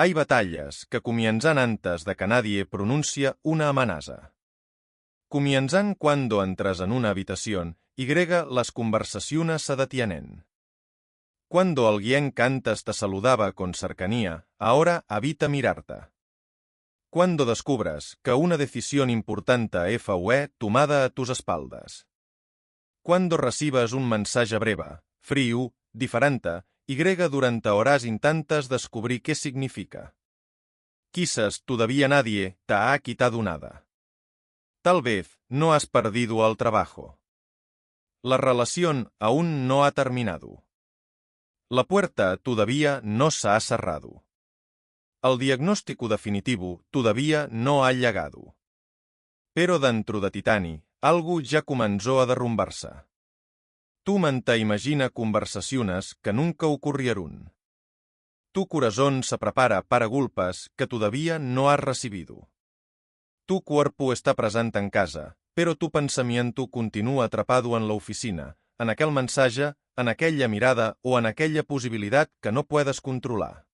Hay batallas que comienzan antes de que nadie pronuncie una amenaza. Comienzan cuando entras en una habitación y las conversaciones se detienen. Cuando alguien que antes te saludaba con cercanía, ahora evita mirarte. Cuando descubres que una decisión importante fue tomada a tus espaldas. Cuando recibes un mensaje breve, frío, diferente, durante horas intentas descubrir qué significa. Quizás todavía nadie te ha quitado nada. Tal vez no has perdido el trabajo. La relación aún no ha terminado. La puerta todavía no se ha cerrado. El diagnóstico definitivo todavía no ha llegado. Pero dentro de Titani, algo ya comenzó a derrumbarse. Tu mente imagina conversaciones que nunca ocurrieron. Tu corazón se prepara para golpes que todavía no has recibido. Tu cuerpo está presente en casa, pero tu pensamiento continúa atrapado en la oficina, en aquel mensaje, en aquella mirada o en aquella posibilidad que no puedes controlar.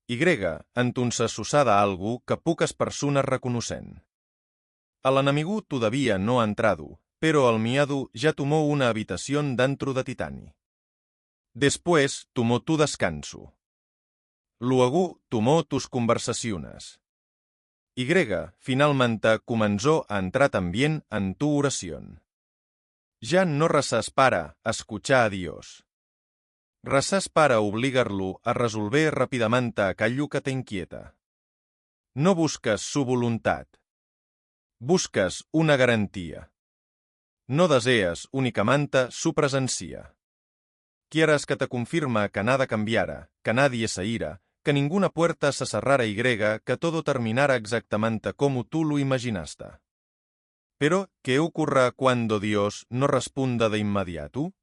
Entonces sucede algo que pocas personas reconocen. El enemigo todavía no ha entrado, pero el miedo ya tomó una habitación dentro de Titani. Después tomó tu descanso. Luego tomó tus conversaciones. Finalmente comenzó a entrar también en tu oración. Ya no rezas para escuchar a Dios. Rezas para obligarlo a resolver rápidamente aquello que te inquieta. No buscas su voluntad. Buscas una garantía. No deseas únicamente su presencia. Quieres que te confirma que nada cambiara, que nadie se ira, que ninguna puerta se cerrara que todo terminara exactamente como tú lo imaginaste. Pero, ¿qué ocurre cuando Dios no responda de inmediato?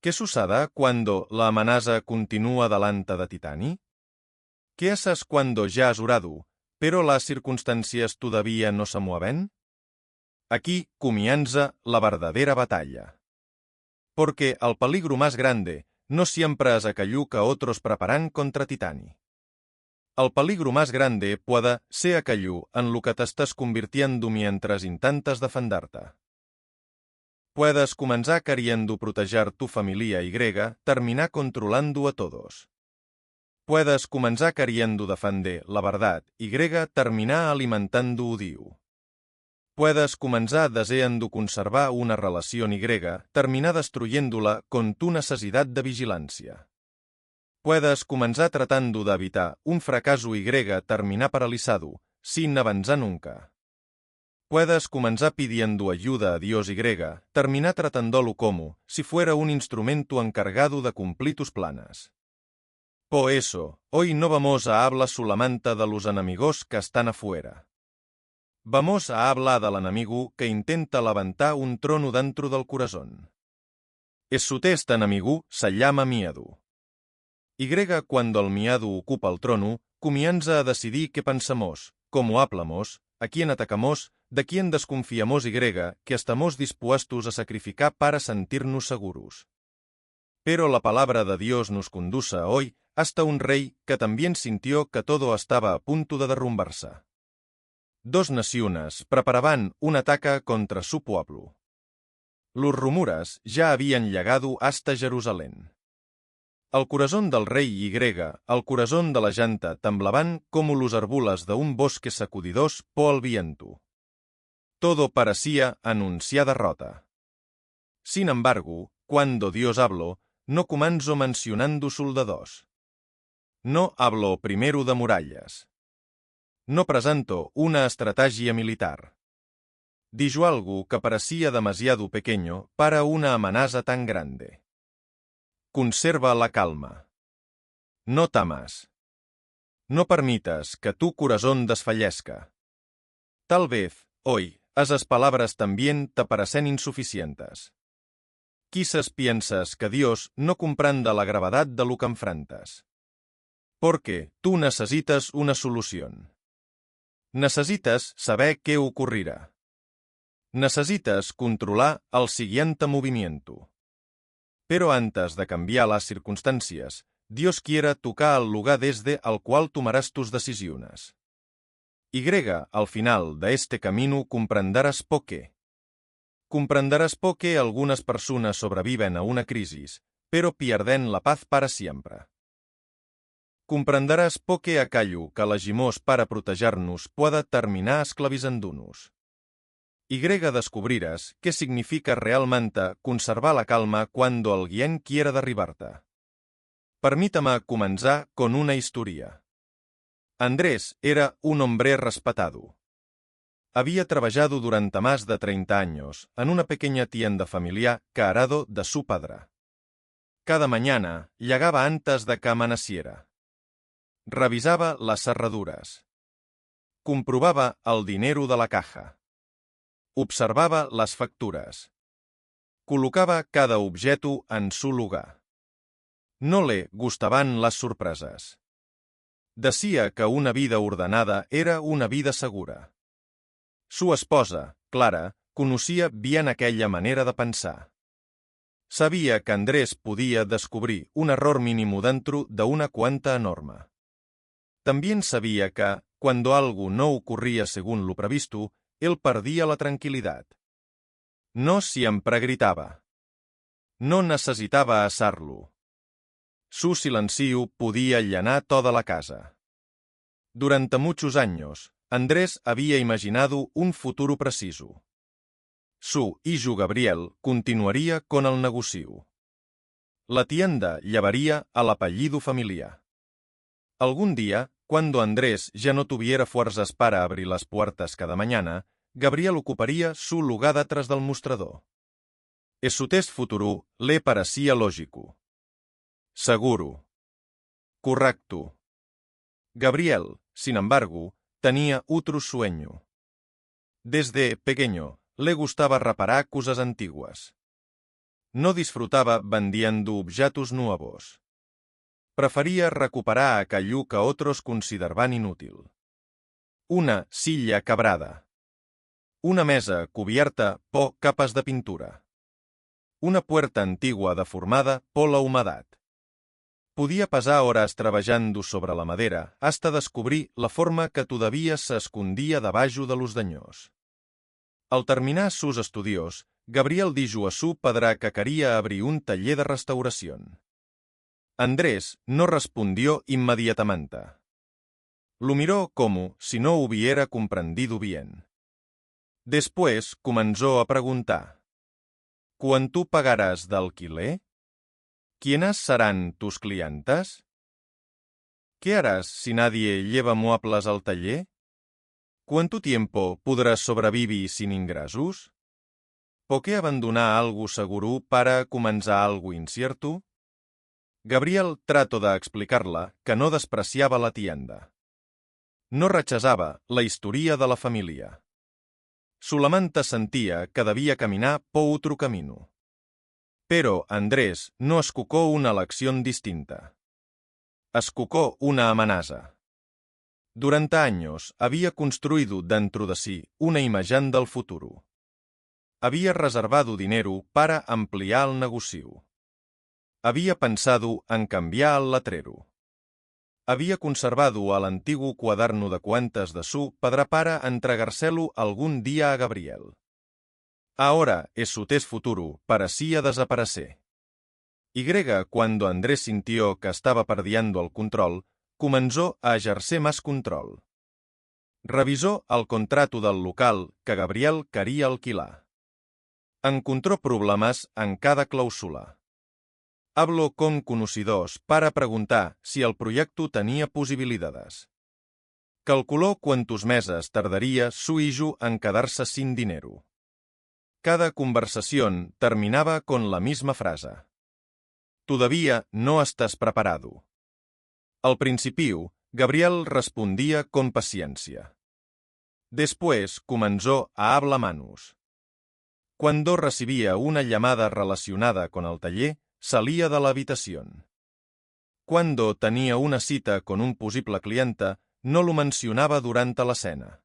¿Qué sucede cuando la amenaza continúa delante de Titani? ¿Qué haces cuando ya has orado, pero las circunstancias todavía no se mueven? Aquí comienza la verdadera batalla. Porque el peligro más grande no siempre es aquello que otros preparan contra Titani. El peligro más grande puede ser aquello en lo que te estás convirtiendo mientras intentas defenderte. Puedes comenzar queriendo proteger tu familia terminar controlando a todos. Puedes comenzar queriendo defender la verdad terminar alimentando odio. Puedes comenzar deseando conservar una relación terminar destruyéndola con tu necesidad de vigilancia. Puedes comenzar tratando de evitar un fracaso terminar paralizado, sin avanzar nunca. Puedes comenzar pidiendo ayuda a Dios terminar tratándolo como si fuera un instrumento encargado de cumplir tus planes. Por eso, hoy no vamos a hablar solamente de los enemigos que están afuera. Vamos a hablar del enemigo que intenta levantar un trono dentro del corazón. Este enemigo se llama miedo. Cuando el miedo ocupa el trono, comienza a decidir qué pensamos, cómo hablamos, a quién atacamos, de quién desconfiamos que estamos dispuestos a sacrificar para sentirnos seguros. Pero la palabra de Dios nos conduce hoy hasta un rey que también sintió que todo estaba a punto de derrumbarse. Dos naciones preparaban un ataque contra su pueblo. Los rumores ya habían llegado hasta Jerusalén. El corazón del rey el corazón de la gente temblaban como los árboles de un bosque sacudidos por el viento. Todo parecía anunciar derrota. Sin embargo, cuando Dios habló, no comenzó mencionando soldados. No habló primero de murallas. No presentó una estrategia militar. Dijo algo que parecía demasiado pequeño para una amenaza tan grande. Conserva la calma. No temas. No permitas que tu corazón desfallezca. Tal vez, hoy, esas palabras también te parecen insuficientes. Quizás piensas que Dios no comprende la gravedad de lo que enfrentas. Porque tú necesitas una solución. Necesitas saber qué ocurrirá. Necesitas controlar el siguiente movimiento. Pero antes de cambiar las circunstancias, Dios quiera tocar el lugar desde al cual tomarás tus decisiones. Y, al final de este camino comprenderás por qué. Comprenderás por qué algunas personas sobreviven a una crisis, pero pierden la paz para siempre. Comprenderàs por què aquello que elegimos para proteger-nos pueda terminar esclavizando-nos. Y descubrirás qué significa realmente conservar la calma cuando alguien quiera derribarte. Permítame comenzar con una historia. Andrés era un hombre respetado. Había trabajado durante más de 30 años en una pequeña tienda familiar que heredó de su padre. Cada mañana llegaba antes de que amaneciera. Revisaba las cerraduras. Comprobaba el dinero de la caja. Observaba las facturas. Colocaba cada objeto en su lugar. No le gustaban las sorpresas. Decía que una vida ordenada era una vida segura. Su esposa, Clara, conocía bien aquella manera de pensar. Sabía que Andrés podía descubrir un error mínimo dentro de una cuenta enorme. También sabía que, cuando algo no ocurría según lo previsto, él perdía la tranquilidad. No siempre gritaba. No necesitaba hacerlo. Su silencio podía llenar toda la casa. Durante muchos años, Andrés había imaginado un futuro preciso. Su hijo Gabriel continuaría con el negocio. La tienda llevaría al apellido familiar. Algún día, cuando Andrés ya no tuviera fuerzas para abrir las puertas cada mañana, Gabriel ocuparía su lugar detrás del mostrador. Su test futuro le parecía lógico. Seguro. Correcto. Gabriel, sin embargo, tenía otro sueño. Desde pequeño, le gustaba reparar cosas antiguas. No disfrutaba vendiendo objetos nuevos. Prefería recuperar aquello que otros consideraban inútil. Una silla quebrada. Una mesa cubierta por capas de pintura. Una puerta antigua deformada por la humedad. Podía pasar horas trabajando sobre la madera hasta descubrir la forma que todavía se escondía debajo de los daños. Al terminar sus estudios, Gabriel dijo a su padre que quería abrir un taller de restauración. Andrés no respondió inmediatamente. Lo miró como si no hubiera comprendido bien. Después comenzó a preguntar: ¿Cuánto pagarás de alquiler? ¿Quiénes serán tus clientes? ¿Qué harás si nadie lleva muebles al taller? ¿Cuánto tiempo podrás sobrevivir sin ingresos? ¿Por qué abandonar algo seguro para comenzar algo incierto? Gabriel trató de explicarle que no despreciaba la tienda. No rechazaba la historia de la familia. Solamente sentía que debía caminar por otro camino. Pero Andrés no escogió una lección distinta. Escogió una amenaza. Durante años había construido dentro de sí una imagen del futuro. Había reservado dinero para ampliar el negocio. Había pensado en cambiar el letrero. Había conservado el antiguo cuaderno de cuentas de su padre para entregárselo algún día a Gabriel. Ahora su test futuro parecía desaparecer. Y cuando Andrés sintió que estaba perdiendo el control, comenzó a ejercer más control. Revisó el contrato del local que Gabriel quería alquilar. Encontró problemas en cada cláusula. Habló con conocidos para preguntar si el proyecto tenía posibilidades. Calculó cuántos meses tardaría su hijo en quedarse sin dinero. Cada conversación terminaba con la misma frase: «Todavía no estás preparado». Al principio, Gabriel respondía con paciencia. Después comenzó a hablar menos. Cuando recibía una llamada relacionada con el taller, salía de la habitación. Cuando tenía una cita con un posible cliente, no lo mencionaba durante la cena.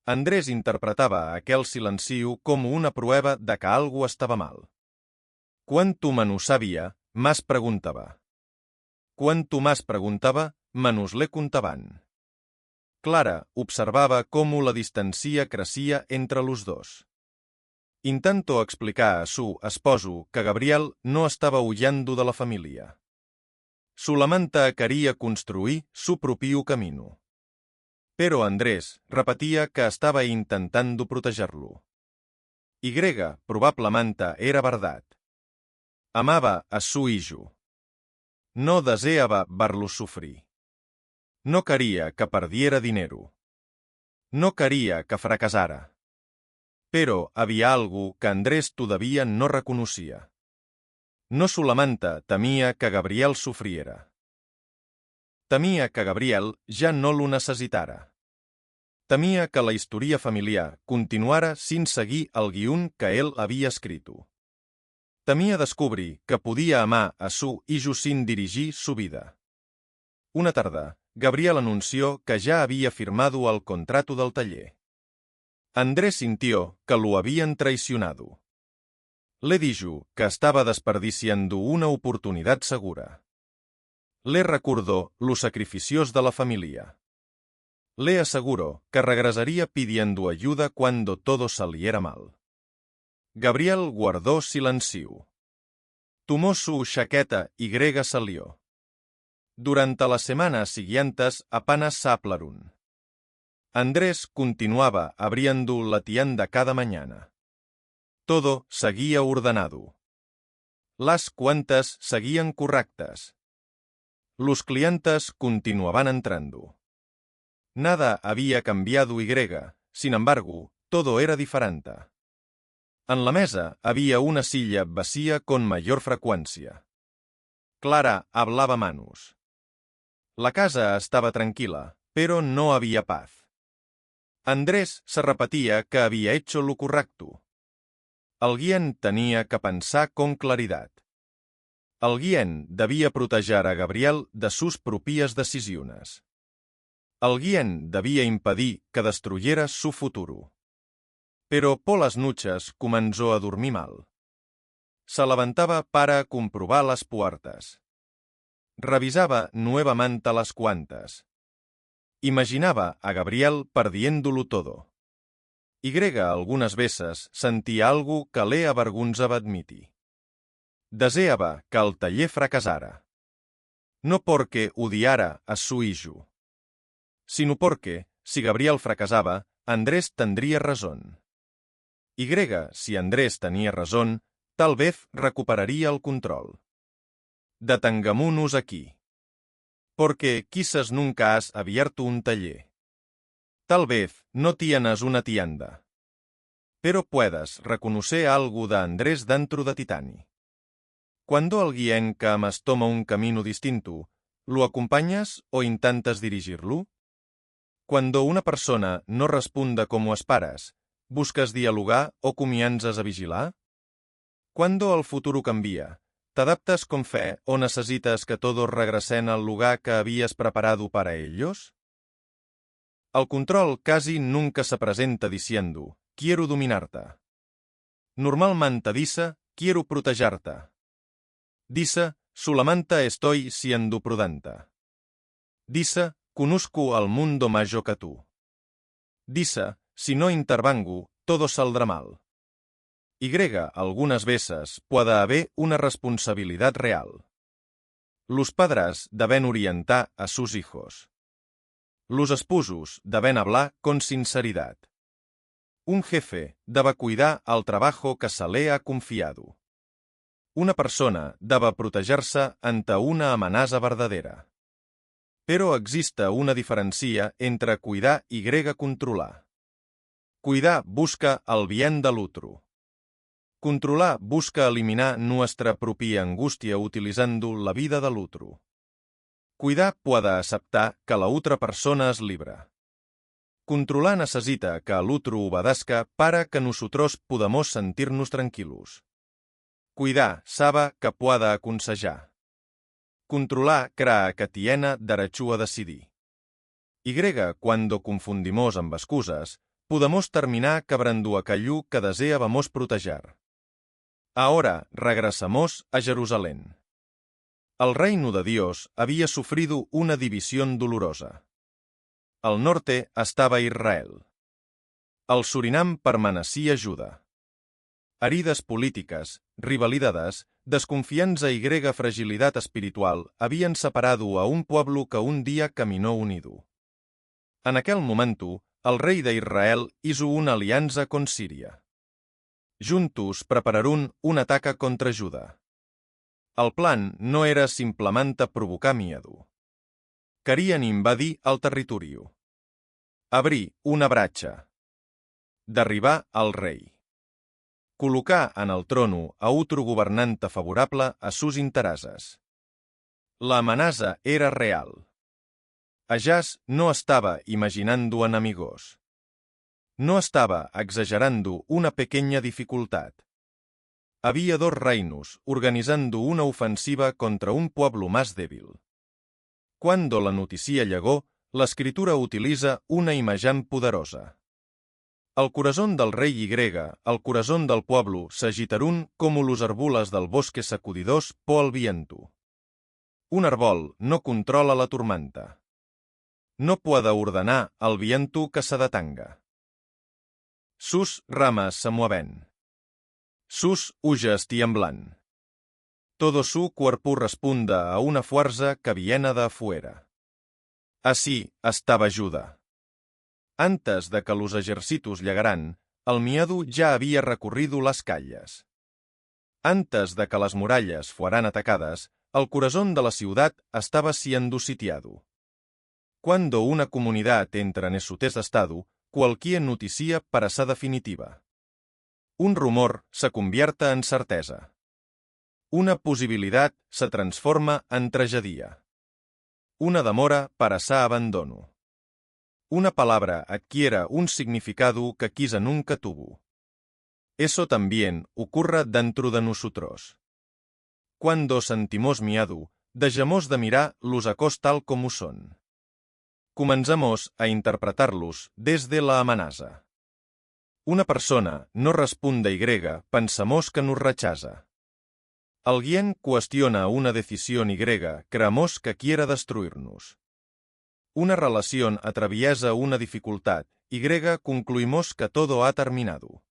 Andrés interpretaba aquel silencio como una prueba de que algo estaba mal. Cuanto menos sabía, más preguntaba. Quan Tomàs preguntava, Manusler contaban. Clara observaba cómo la distancia crecía entre los dos. Intentó explicar a su esposo que Gabriel no estaba huyendo de la familia. Solamente quería construir su propio camino. Pero Andrés repetía que estaba intentando protegerlo. Y probablemente era verdad. Amaba a su hijo. No deseaba verlo sufrir. No quería que perdiera dinero. No quería que fracasara. Pero había algo que Andrés todavía no reconocía. No solamente temía que Gabriel sufriera. Temia que Gabriel ja no lo necessitara. Temia que la història familiar continuara sin seguir el guió que ell havia escrit. Temia descobrir que podia amar a su hijo sin dirigir su vida. Una tarda, Gabriel anunció que ya había firmado el contrato del taller. Andrés sintió que lo habían traicionado. Le dijo que estaba desperdiciando una oportunidad segura. Le recordó los sacrificios de la familia. Le aseguró que regresaría pidiendo ayuda cuando todo saliera mal. Gabriel guardó silencio. Tomó su chaqueta y salió. Durante las semanas siguientes apenas se hablaron. Andrés continuaba abriendo la tienda cada mañana. Todo seguía ordenado. Las cuentas seguían correctas. Los clientes continuaban entrando. Nada había cambiado y, sin embargo, todo era diferente. En la mesa había una silla vacía con mayor frecuencia. Clara hablaba menos. La casa estaba tranquila, pero no había paz. Andrés se repetía que había hecho lo correcto. Alguien tenía que pensar con claridad. Alguien debía proteger a Gabriel de sus propias decisiones. Alguien debía impedir que destruyera su futuro. Pero por las noches comenzó a dormir mal. Se levantaba para comprobar las puertas. Revisaba nuevamente las cuentas. Imaginaba a Gabriel perdiéndolo todo. Y algunas veces sentía algo que le avergonzaba admitir. Deseaba que el taller fracasara. No porque odiara a su hijo, sino porque, si Gabriel fracasaba, Andrés tendría razón. Y si Andrés tenía razón, tal vez recuperaría el control. Detengámonos aquí. Porque quizás nunca has abierto un taller. Tal vez no tienes una tienda. Pero puedes reconocer algo de Andrés dentro de Titani. Cuando alguien que amas toma un camino distinto, ¿lo acompañas o intentas dirigirlo? Cuando una persona no responde como esperas, ¿buscas dialogar o comienzas a vigilar? Cuando el futuro cambia, ¿te adaptas con fe o necesitas que todos regresen al lugar que habías preparado para ellos? El control casi nunca se presenta diciendo, quiero dominarte. Normalmente dice, quiero protegerte. Dice, solamente estoy siendo prudente. Dice, conozco al mundo mayor que tú. Dice, si no intervengo, todo saldrá mal. Y algunas veces puede haber una responsabilidad real. Los padres deben orientar a sus hijos. Los esposos deben hablar con sinceridad. Un jefe debe cuidar el trabajo que se le ha confiado. Una persona debe protegerse ante una amenaza verdadera. Pero existe una diferencia entre cuidar y controlar. Cuidar busca el bien del otro. Controlar busca eliminar nuestra propia angustia utilizando la vida del otro. Cuidar puede aceptar que la otra persona es libre. Controlar necesita que el otro obedezca para que nosotros podamos sentirnos tranquilos. Cuidar sabe que puede aconsejar. Controlar cree que tiene derecho a decidir. Y cuando confundimos ambas cosas, podemos terminar quebrando aquello que deseábamos proteger. Ahora regresamos a Jerusalén. El reino de Dios había sufrido una división dolorosa. Al norte estaba Israel. Al Surinam permanecía Judà. Herides políticas, rivalidades, desconfianza y fragilidad espiritual habían separado a un pueblo que un día caminó unido. En aquel momento, el rei d'Israel hizo una alianza con Síria. Juntos prepararon un ataque contra Judà. El plan no era simplemente provocar miedo. Querían invadir el territori. Abrir una bratxa. Derribar al rei. Col·locar en el trono a otro governante favorable a sus interessos. L'amenaça era real. Ahaz no estaba imaginando enemigos. No estaba exagerando una pequeña dificultad. Había dos reinos organizando una ofensiva contra un pueblo más débil. Cuando la noticia llegó, la escritura utiliza una imagen poderosa. Al corazón del rei y al corazón del pueblo s'agitarún como los árboles del bosque sacudidos por el viento. Un árbol no controla la tormenta. No puede ordenar al viento que se detenga. Sus ramas se mueven. Sus hojas tiemblan. Todo su cuerpo responde a una fuerza que viene de afuera. Así estaba Judà. Antes de que los ejércitos llegaran, el miedo ya había recorrido las calles. Antes de que las murallas fueran atacadas, el corazón de la ciudad estaba siendo sitiado. Cuando una comunidad entra en su estado, cualquier noticia parece definitiva. Un rumor se convierte en certeza. Una posibilidad se transforma en tragedia. Una demora parece abandono. Una palabra adquiere un significado que quizá nunca tuvo. Eso también ocurre dentro de nosotros. Cuando sentimos miedo, dejemos de mirar los acos tal como son. Comencemos a interpretarlos desde la amenaza. Una persona no responde Y, pensamos que nos rechaza. Alguien cuestiona una decisión Y, creemos que quiere destruirnos. Una relación atraviesa una dificultad, Y concluimos que todo ha terminado.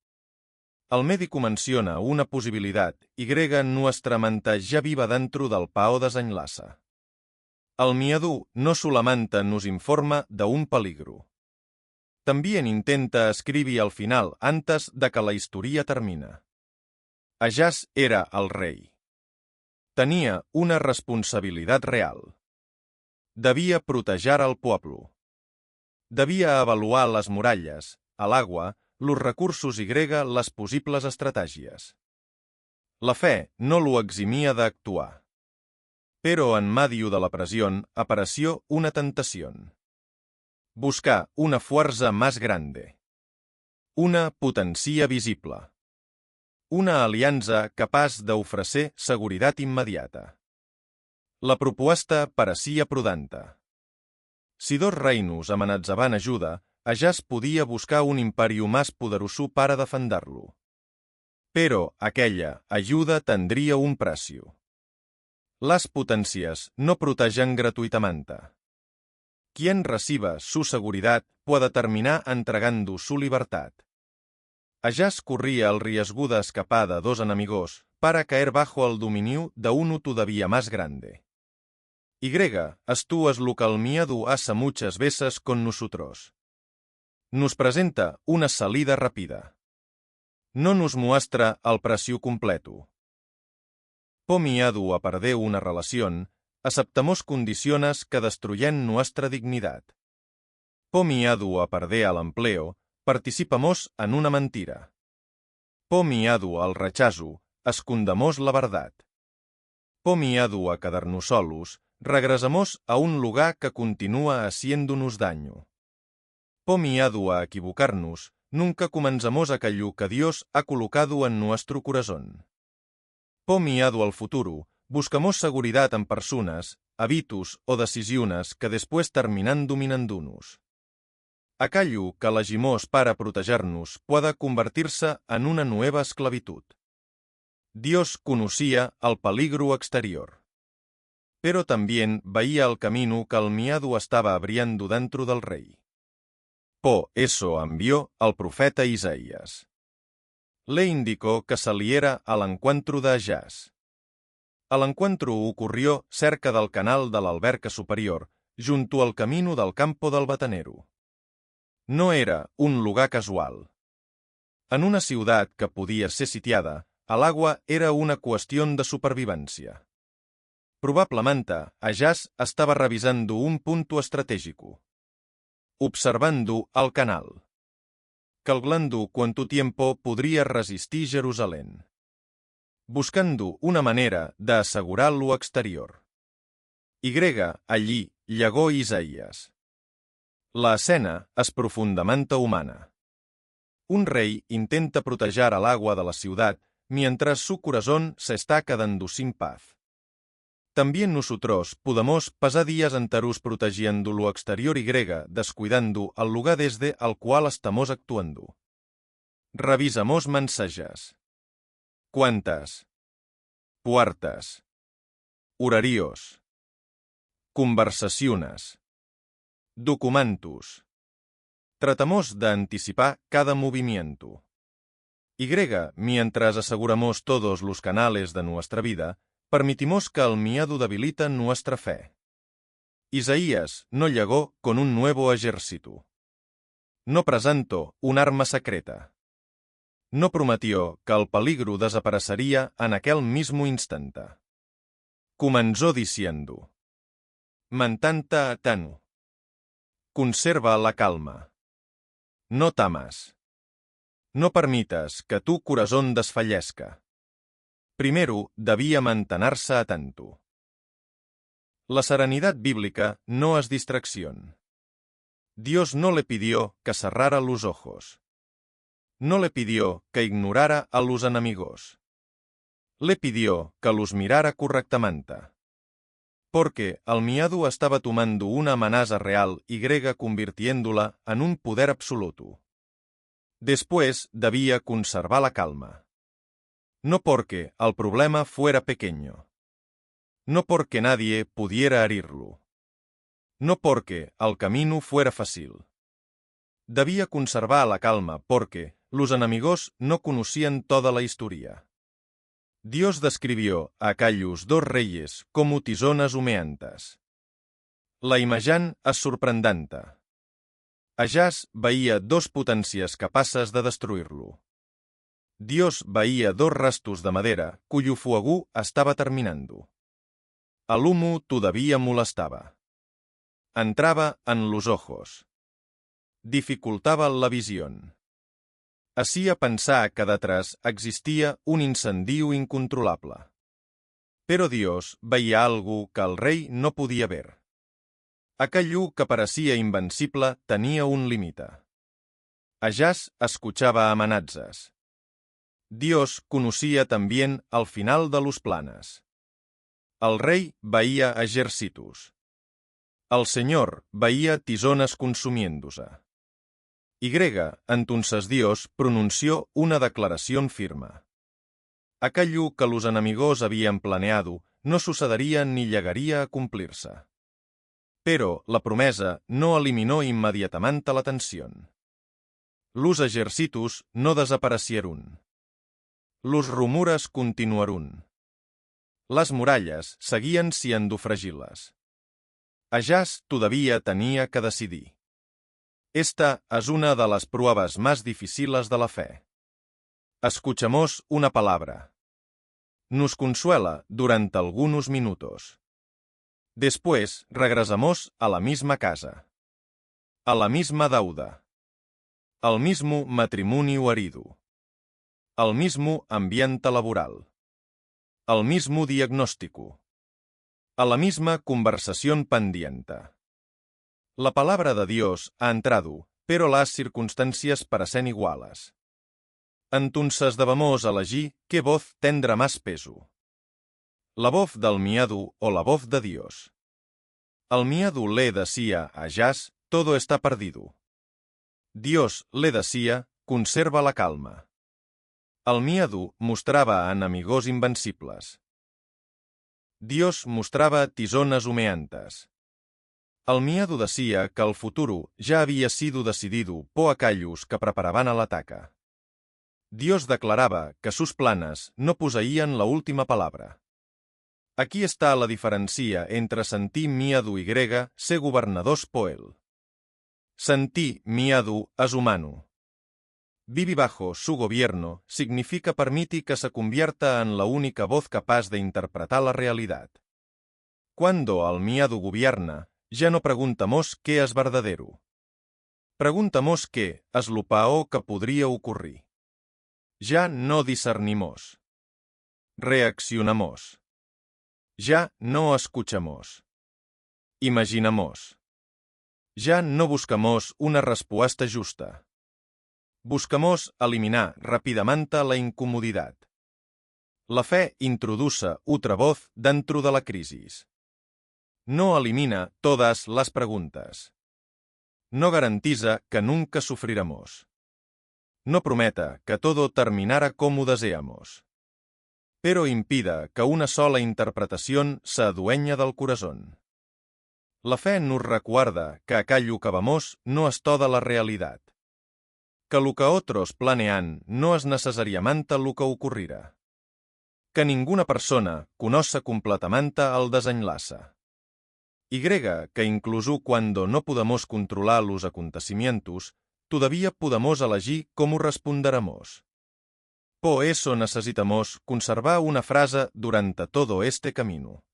El médico menciona una posibilidad, Y nuestra mente ya viva dentro del pao desenlaça. El miedo no solamente nos informa de un peligro. También intenta escribir al final antes de que la historia termine. Ahaz era el rei. Tenía una responsabilidad real. Debía proteger al pueblo. Debía avaluar las murallas, el agua, los recursos Y las posibles estratègies. La fe no lo eximía de actuar. Pero en medio de la presión apareció una tentación. Buscar una fuerza más grande. Una potencia visible. Una alianza capaz d'ofrecer seguridad inmediata. La proposta parecía prudente. Si dos reinos amenazaban a Judà, Ahaz podía buscar un imperio más poderoso para defenderlo. Pero aquella ayuda tendría un precio. Las potencias no protegen gratuitamente. Quien reciba su seguridad puede terminar entregando su libertad. Ahaz corría el riesgo de escapar de dos enemigos para caer bajo el dominio de uno todavía más grande. Y esto es lo que el miedo hace muchas veces con nosotros. Nos presenta una salida rápida. No nos muestra el precio completo. Por miedo a perder una relación, aceptamos condiciones que destruyen nuestra dignidad. Por miedo a perder el empleo, participamos en una mentira. Por miedo al rechazo, escondemos la verdad. Por miedo a quedarnos solos, regresamos a un lugar que continúa haciéndonos daño. Por miedo a equivocarnos, nunca comenzamos aquello que Dios ha colocado en nuestro corazón. Por miedo al futuro, buscamos seguridad en personas, hábitos o decisiones que después terminan dominándonos. Aquello que elegimos para protegernos puede convertirse en una nueva esclavitud. Dios conocía el peligro exterior. pero también veía el camino que el miadu estaba abriendo dentro del rey. Por eso envió al profeta Isaías. Le indicó que saliera al encuentro de Ahaz. El encuentro ocurrió cerca del canal de la alberca superior, junto al camino del campo del batanero. No era un lugar casual. En una ciudad que podia ser sitiada, el agua era una cuestión de supervivencia. Probablemente, Ahaz estaba revisando un punto estratégico. Observando el canal. Calculando cuánto tiempo podría resistir Jerusalén. Buscando una manera de asegurar lo exterior. Y allí llegó Isaías. La escena es profundamente humana. Un rey intenta proteger el agua de la ciudad mientras su corazón se está quedando sin paz. También nosotros podemos pasar días enteros protegiendo lo exterior y descuidando el lugar desde el cual estamos actuando. Revisamos mensajes. Cuentas. Puertas. Horarios. Conversaciones. Documentos. Tratamos de anticipar cada movimiento. Y mientras aseguramos todos los canales de nuestra vida, permitimos que el miedo debilita nuestra fe. Isaías no llegó con un nuevo ejército. No presentó un arma secreta. No prometió que el peligro desaparecería en aquel mismo instante. Comenzó diciendo: mantente atento. Conserva la calma. No temas. No permitas que tu corazón desfallezca. Primero debía mantenerse atento. La serenidad bíblica no es distracción. Dios no le pidió que cerrara los ojos. No le pidió que ignorara a los enemigos. Le pidió que los mirara correctamente. Porque el miedo estaba tomando una amenaza real y convirtiéndola en un poder absoluto. Después debía conservar la calma. No porque el problema fuera pequeño. No porque nadie pudiera herirlo. No porque el camino fuera fácil. Debía conservar la calma porque los enemigos no conocían toda la historia. Dios describió a aquellos dos reyes como tizones humeantes. La imagen es sorprendente. Ahaz veía dos potencias capaces de destruirlo. Dios veía dos restos de madera cuyo fuego estaba terminando. El humo todavía molestaba. Entraba en los ojos. Dificultaba la visión. Hacía pensar que detrás existía un incendio incontrolable. Pero Dios veía algo que el rey no podía ver. Aquell llum que parecía invencible tenía un límite. Ahaz escuchaba amenazas. Dios conocía también el final de los planes. El rey veía ejércitos. El Señor veía tizones consumiéndose. Y entonces Dios pronunció una declaración firme. Aquello que los enemigos habían planeado no sucedería ni llegaría a cumplirse. Pero la promesa no eliminó inmediatamente la tensión. Los ejércitos no desaparecieron. Los rumores continuaron. Las murallas seguían siendo frágiles. Ahaz todavía tenía que decidir. Esta es una de las pruebas más difíciles de la fe. Escuchamos una palabra. Nos consuela durante algunos minutos. Después regresamos a la misma casa. A la misma deuda. Al mismo matrimonio herido. Al mismo ambiente laboral. Al mismo diagnóstico. A la misma conversación pendiente. La palabra de Dios ha entrado, pero las circunstancias parecen iguales. Entonces debemos elegir qué voz tendrá más peso. La voz del miedo o la voz de Dios. El miedo le decía a Ahaz, todo está perdido. Dios le decía, conserva la calma. El miedo mostraba a enemigos invencibles. Dios mostraba tizonas humeantes. El miado decía que el futuro ya había sido decidido por aquellos que preparaban el ataque. Dios declaraba que sus planes no poseían la última palabra. Aquí está la diferencia entre sentir miedo y ser gobernados por él. Sentir miedo es humano. Vivir bajo su gobierno significa permitir que se convierta en la única voz capaz de interpretar la realidad. Cuando el miedo gobierna, ya no preguntamos qué es verdadero. Preguntamos qué es lo peor que podría ocurrir. Ya no discernimos. Reaccionamos. Ya no escuchamos. Imaginamos. Ya no buscamos una respuesta justa. Buscamos eliminar rápidamente la incomodidad. La fe introduce otra voz dentro de la crisis. No elimina todas las preguntas. No garantiza que nunca sufriremos. No prometa que todo terminará como deseamos. Pero impida que una sola interpretación se adueña del corazón. La fe nos recuerda que aquello que vemos no es toda la realidad. Que lo que otros planean no es necesariamente lo que ocurrirá. Que ninguna persona conoce completamente el desenlace. Y que incluso cuando no podamos controlar los acontecimientos, todavía podamos elegir cómo responderemos. Por eso necesitamos conservar una frase durante todo este camino.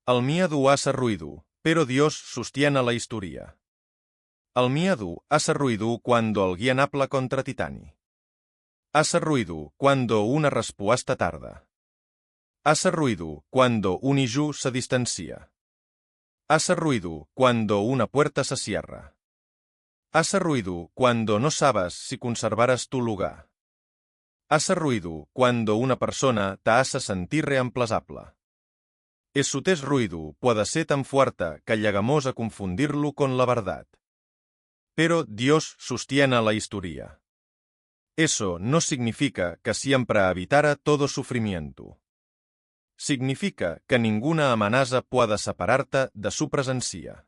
El miedo hace ruido, pero Dios sostiene la historia. El miedo hace ruido cuando alguien habla contra Titani. Hace ruido cuando una respuesta tarda. Hace ruido cuando un hijo se distancia. Hace ruido cuando una puerta se cierra. Hace ruido cuando no sabes si conservarás tu lugar. Hace ruido cuando una persona te hace sentir reemplazable. Su ruido puede ser tan fuerte que llegamos a confundirlo con la verdad. Pero Dios sostiene la historia. Eso no significa que siempre evitara todo sufrimiento. Significa que ninguna amenaza pueda separarte de su presencia.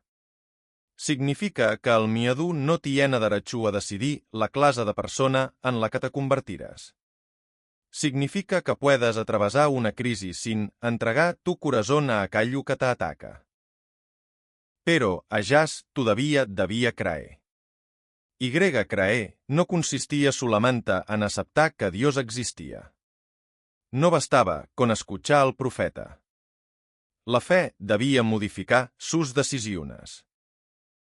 Significa que el miedo no tiene derecho a decidir la clase de persona en la que te convertirás. Significa que puedes atravesar una crisis sin entregar tu corazón a aquello que te ataca. Pero Allás todavía debía creer. Creer no consistía solamente en aceptar que Dios existía. No bastaba con escuchar al profeta. La fe debía modificar sus decisiones.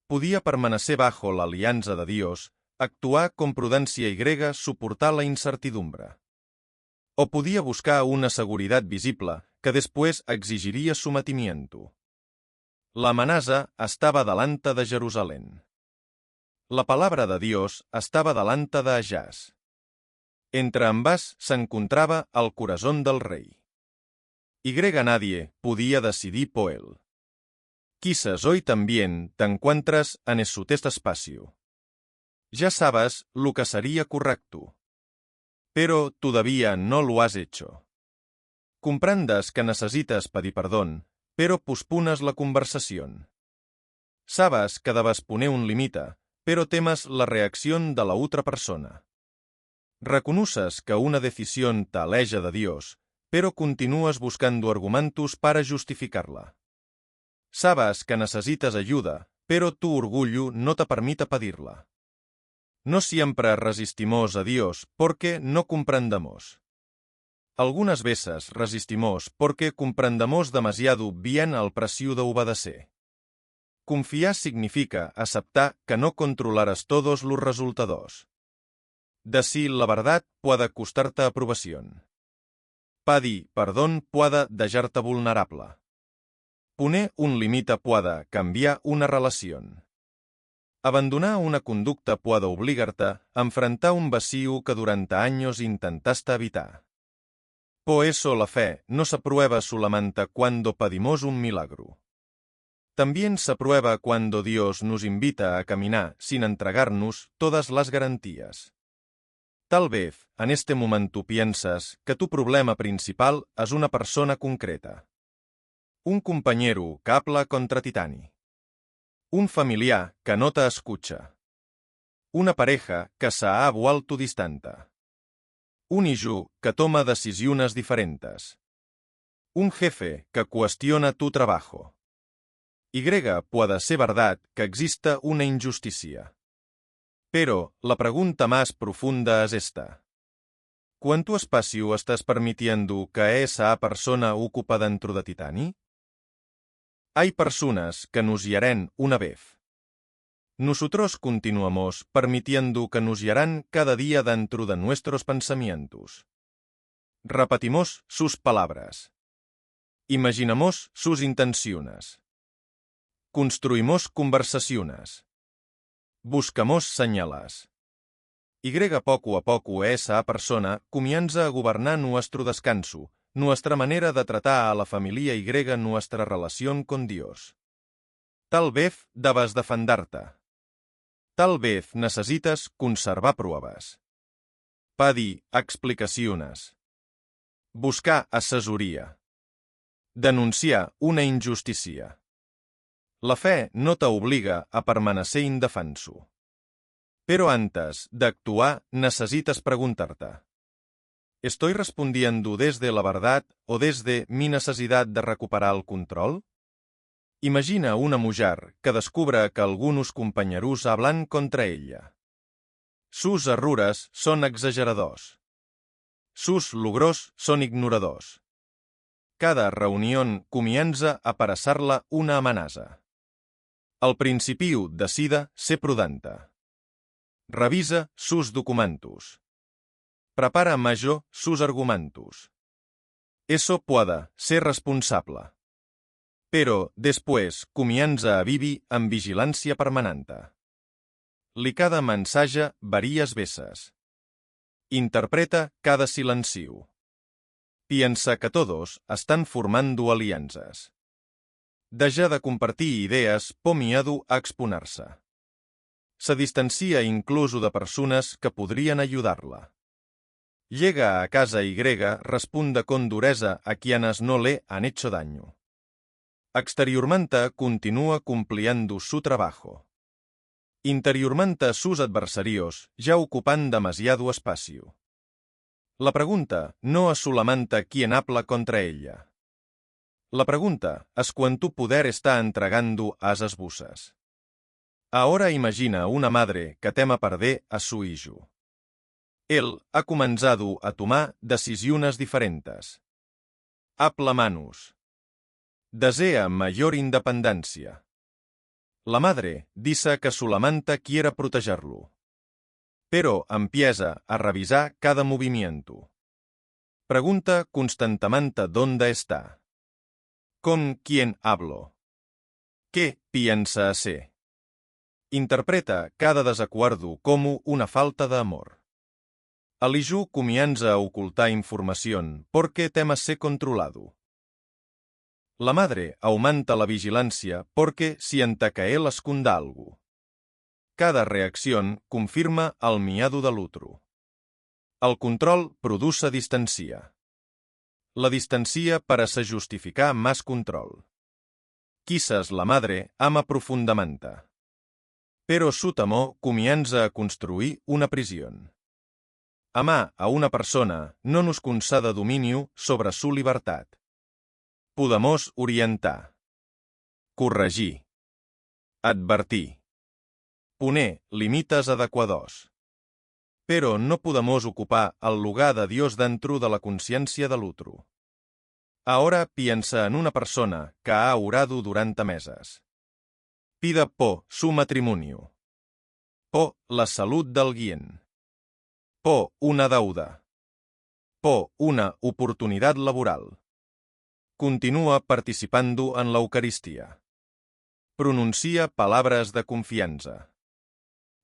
Podía permanecer bajo la alianza de Dios, actuar con prudencia y soportar la incertidumbre. O podía buscar una seguridad visible que después exigiría sometimiento. La amenaza estaba delante de Jerusalén. La palabra de Dios estaba delante de Allás. Entre ambas se encontraba el corazón del rey. Nadie podía decidir por él. Quizás hoy también te encuentras en este espacio. Ya sabes lo que sería correcto. Pero todavía no lo has hecho. Comprendes que necesitas pedir perdón, pero pospones la conversación. Sabes que debes poner un límite, pero temes la reacción de la otra persona. Reconoces que una decisión te aleja de Dios, pero continúas buscando argumentos para justificarla. Sabes que necesitas ayuda, pero tu orgullo no te permite pedirla. No siempre resistimos a Dios porque no comprendemos. Algunas veces resistimos porque comprendemos demasiado bien el precio de obedecer. Confiar significa aceptar que no controlarás todos los resultados. Decir la verdad puede costarte aprobación. Pedir perdón puede dejarte vulnerable. Poner un límite puede cambiar una relación. Abandonar una conducta puede obligarte a enfrentar un vacío que durante años intentaste evitar. Por eso la fe no se prueba solamente cuando pedimos un milagro. También se prueba cuando Dios nos invita a caminar sin entregarnos todas las garantías. Tal vez en este momento piensas que tu problema principal es una persona concreta. Un compañero que habla contra Titani. Un familiar que no te escucha. Una pareja que se ha vuelto distante. Un hijo que toma decisiones diferentes. Un jefe que cuestiona tu trabajo. Y puede ser verdad que exista una injusticia. Pero la pregunta más profunda es esta. ¿Cuánto espacio estás permitiendo que esa persona ocupa dentro de Titani? Hay personas que nos hieren una vez. Nosotros continuamos permitiendo que nos hieran cada día dentro de nuestros pensamientos. Repetimos sus palabras. Imaginamos sus intenciones. Construimos conversaciones. Buscamos señales. Y poco a poco esa persona comienza a gobernar nuestro descanso, nuestra manera de tratar a la familia y nuestra relación con Dios. Tal vez debes defenderte. Tal vez necessites conservar proves. Pedir explicacions. Buscar assessoria. Denunciar una injustícia. La fe no t'obliga a permanecer indefenso. Pero antes de actuar necesitas preguntarte: ¿estoy respondiendo desde la verdad o desde mi necesidad de recuperar el control? Imagina una mujer que descubre que algunos compañeros hablan contra ella. Sus errores son exageradors. Sus logros son ignoradors. Cada reunión comienza a parecer-la una amenaça. Al principi decida ser prudente. Revisa sus documentos. Prepara major sus argumentos. Eso puede ser responsable. Pero después comienza a vivir en vigilància permanente. Li cada mensatge varies veces. Interpreta cada silencio. Piensa que todos están formando alianzas. Deja de compartir idees por miedo a exponer-se. Se distancia incluso de personas que podrían ayudarla. Llega a casa y responde con dureza a quienes no le han hecho daño. Exteriormente continúa cumpliendo su trabajo. Interiormente sus adversarios ya ocupan demasiado espacio. La pregunta no es solamente quién habla contra ella. La pregunta es cuánto poder está entregando a esas voces. Ahora imagina una madre que teme perder a su hijo. Él ha comenzado a tomar decisiones diferentes. Habla menos. Desea mayor independencia. La madre dice que solamente quiere protegerlo. Pero empieza a revisar cada movimiento. Pregunta constantemente dónde está. ¿Con quién hablo? ¿Qué piensa hacer? Interpreta cada desacuerdo como una falta de amor. El hijo comienza a ocultar información porque teme ser controlado. La madre aumenta la vigilancia porque siente que él esconde algo. Cada reacción confirma el miedo del otro. El control produce distancia. La distancia parece justificar más control. Quizás la madre ama profundamente. Pero su temor comienza a construir una prisión. Amar a una persona no nos concede dominio sobre su libertad. Podemos orientar, corregir, advertir, poner límites adequados. Pero no podemos ocupar el lugar de Dios dentro de la conciencia del otro. Ahora piensa en una persona que ha orado durante meses. Pida por su matrimonio. Por la salud de alguien. Por una deuda. Por una oportunidad laboral. Continúa participando en la Eucaristía. Pronuncia palabras de confianza.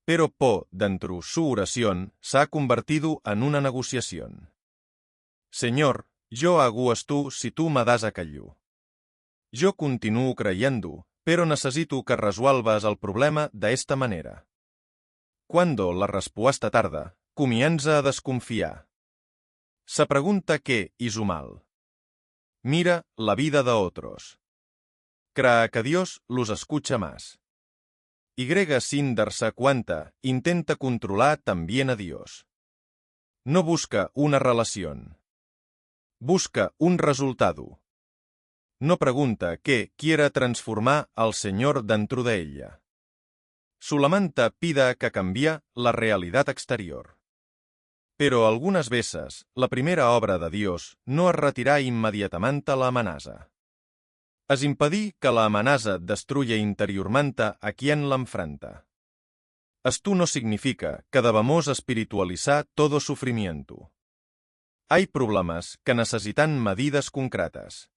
Pero por dentro su oración se ha convertido en una negociación. Señor, yo hago esto si tú me das aquello. Yo continúo creyendo, pero necesito que resuelvas el problema de esta manera. Cuando la respuesta tarda, comienza a desconfiar. Se pregunta qué hizo mal. Mira la vida de otros. crea que Dios los escucha más. Y sin darse cuenta, intenta controlar también a Dios. No busca una relación. Busca un resultado. No pregunta qué quiera transformar al Señor dentro de ella. Solamente pida que cambie la realidad exterior. Pero algunas veces, la primera obra de Dios no es retirar inmediatamente la amenaza. Es impedir que la amenaza destruya interiormente a quien la enfrenta. Esto no significa que debamos espiritualizar todo sufrimiento. Hay problemas que necesitan medidas concretas.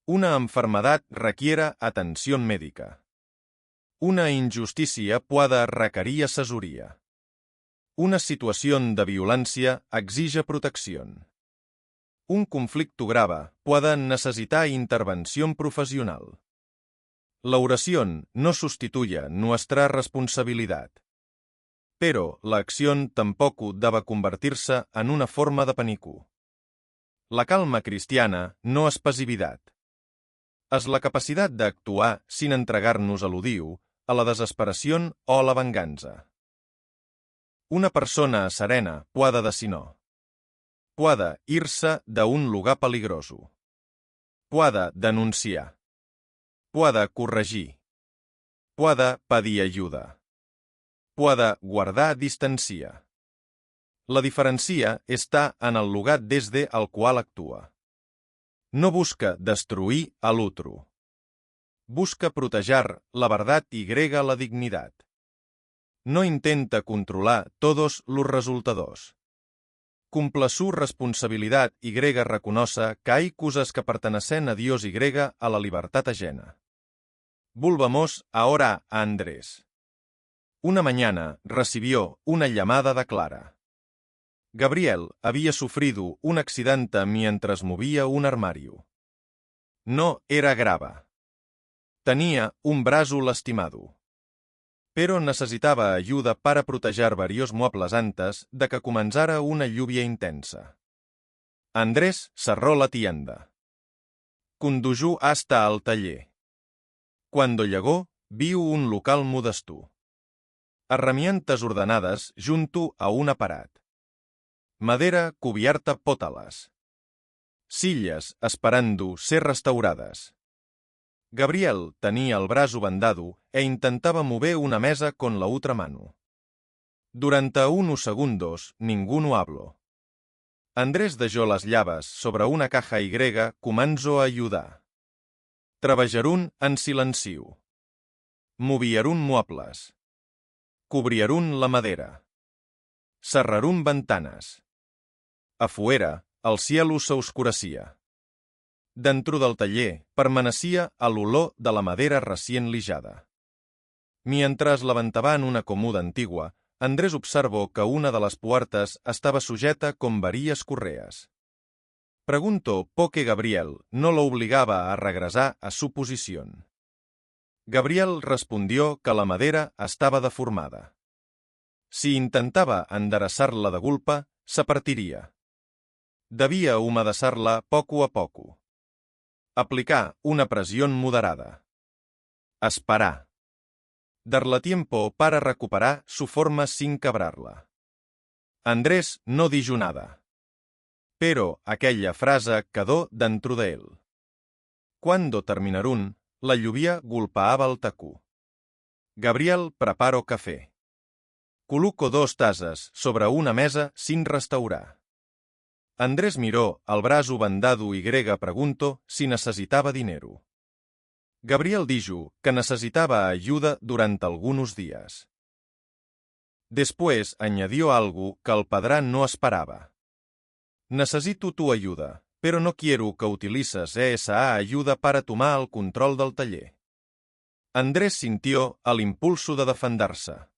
Una enfermedad requiere atención médica. Una injusticia puede requerir asesoría. Una situación de violencia exige protección. Un conflicto grave puede necesitar intervención profesional. La oración no sustituye nuestra responsabilidad. Pero la acción tampoco debe convertirse en una forma de pánico. La calma cristiana no es pasividad. Es la capacidad d'actuar sin entregar-nos a l'odiu, a la desesperació o a la venganza. Una persona serena puede decir no. Puede irse d'un lugar peligroso. Puede denunciar. Puede corregir. Puede pedir ayuda. Puede guardar distancia. La diferencia está en el lugar desde el cual actúa. No busca destruir al otro. Busca proteger la verdad y la dignidad. No intenta controlar todos los resultados. Cumple su responsabilidad y reconoce que hay cosas que pertenecen a Dios y a la libertad ajena. Volvamos ahora a Andrés. Una mañana recibió una llamada de Clara. Gabriel había sufrido un accidente mientras movía un armario. No era grave. Tenía un brazo lastimado. Pero necesitava ayuda para proteger varios muebles antes de que comenzara una lluvia intensa. Andrés cerró la tienda. Condujo hasta el taller. Cuando llegó, vio un local modesto. Herramientas ordenadas junto a un aparat. Madera cubierta pótalas. Sillas esperando ser restauradas. Gabriel tenía el brazo vendado e intentaba mover una mesa con la otra mano. Durante unos segundos, ninguno habló. Andrés dejó las llaves sobre una caja y comenzó a ayudar. Treballaron en silencio. Movieron muebles. Cubrieron la madera. Cerraron ventanas. Afuera, el cielo se oscurecía. Dentro del taller permanecía el olor de la madera recién lijada. Mientras levantaban una cómoda antigua, Andrés observó que una de las puertas estaba sujeta con varias correas. Preguntó por qué Gabriel no lo obligaba a regresar a su posición. Gabriel respondió que la madera estaba deformada. Si intentaba enderezarla de golpe, se partiría. Debía humedecerla poco a poco. Aplicar una presión moderada. Esperar. Darle tiempo para recuperar su forma sin quebrarla. Andrés no dijo nada. Pero aquella frase quedó dentro de él. Cuando terminaron, la lluvia golpeaba el tacú. Gabriel preparó café. Coloco 2 tazas sobre una mesa sin restaurar. Andrés miró al brazo vendado y preguntó si necesitaba dinero. Gabriel dijo que necesitaba ayuda durante algunos días. Después añadió algo que el padre no esperaba. Necesito tu ayuda, pero no quiero que utilices esa ayuda para tomar el control del taller. Andrés sintió el impulso de defenderse.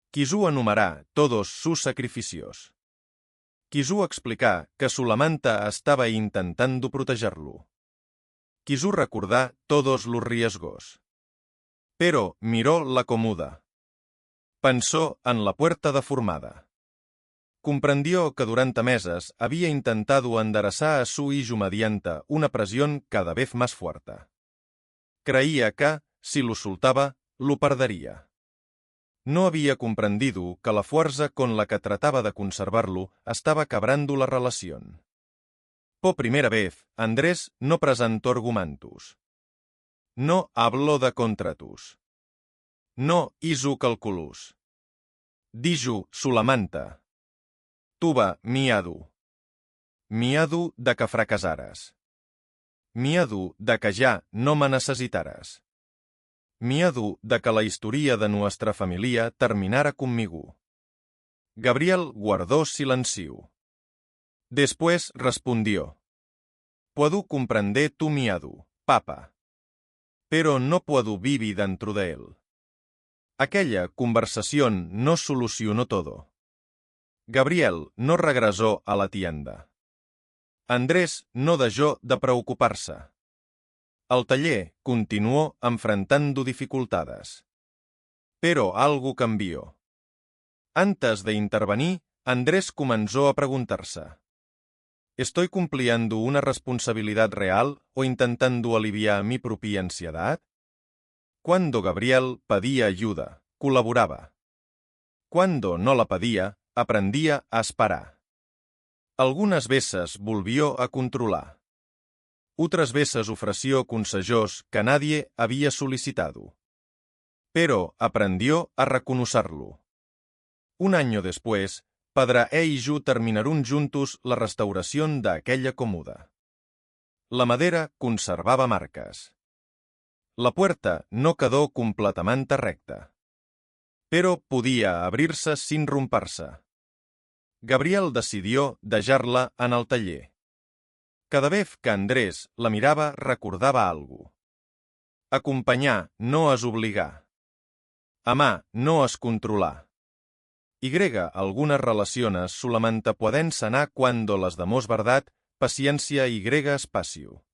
Quiso enumerar todos sus sacrificios. Quiso explicar que solamente estaba intentando protegerlo. Quiso recordar todos los riesgos. Pero miró la cómoda. Pensó en la puerta deformada. Comprendió que durante meses había intentado enderezar a su hijo mediante una presión cada vez más fuerte. Creía que, si lo soltaba, lo perdería. No había comprendido que la fuerza con la que trataba de conservarlo estaba quebrando la relación. Por primera vez, Andrés no presentó argumentos. No habló de contratos. No hizo cálculos. Dijo solamente: tuve miedo. Miedo de que fracasaras. Miedo de que ya no me necesitaras. Miedo de que la historia de nuestra familia terminara conmigo. Gabriel guardó silencio. Después respondió: puedo comprender tu miedo, papa, pero no puedo vivir dentro de él. Aquella conversación no solucionó todo. Gabriel no regresó a la tienda. Andrés no dejó de preocuparse. El taller continuó enfrentando dificultades. Pero algo cambió. Antes de intervenir, Andrés comenzó a preguntarse: ¿estoy cumpliendo una responsabilidad real o intentando aliviar mi propia ansiedad? Cuando Gabriel pedía ayuda, colaboraba. Cuando no la pedía, aprendía a esperar. Algunas veces volvió a controlar. Otras veces ofreció consejos que nadie había solicitado. Pero aprendió a reconocerlo. Un año después, Padre y yo terminaron juntos la restauración de aquella cómoda. La madera conservaba marcas. La puerta no quedó completamente recta, pero podía abrirse sin romperse. Gabriel decidió dejarla en el taller. Cada vez que Andrés la miraba recordaba algo. Acompanyar no es obligar. Amar no es controlar. Y algunas relaciones solamente pueden sanar cuando las damos verdad, paciencia y espacio.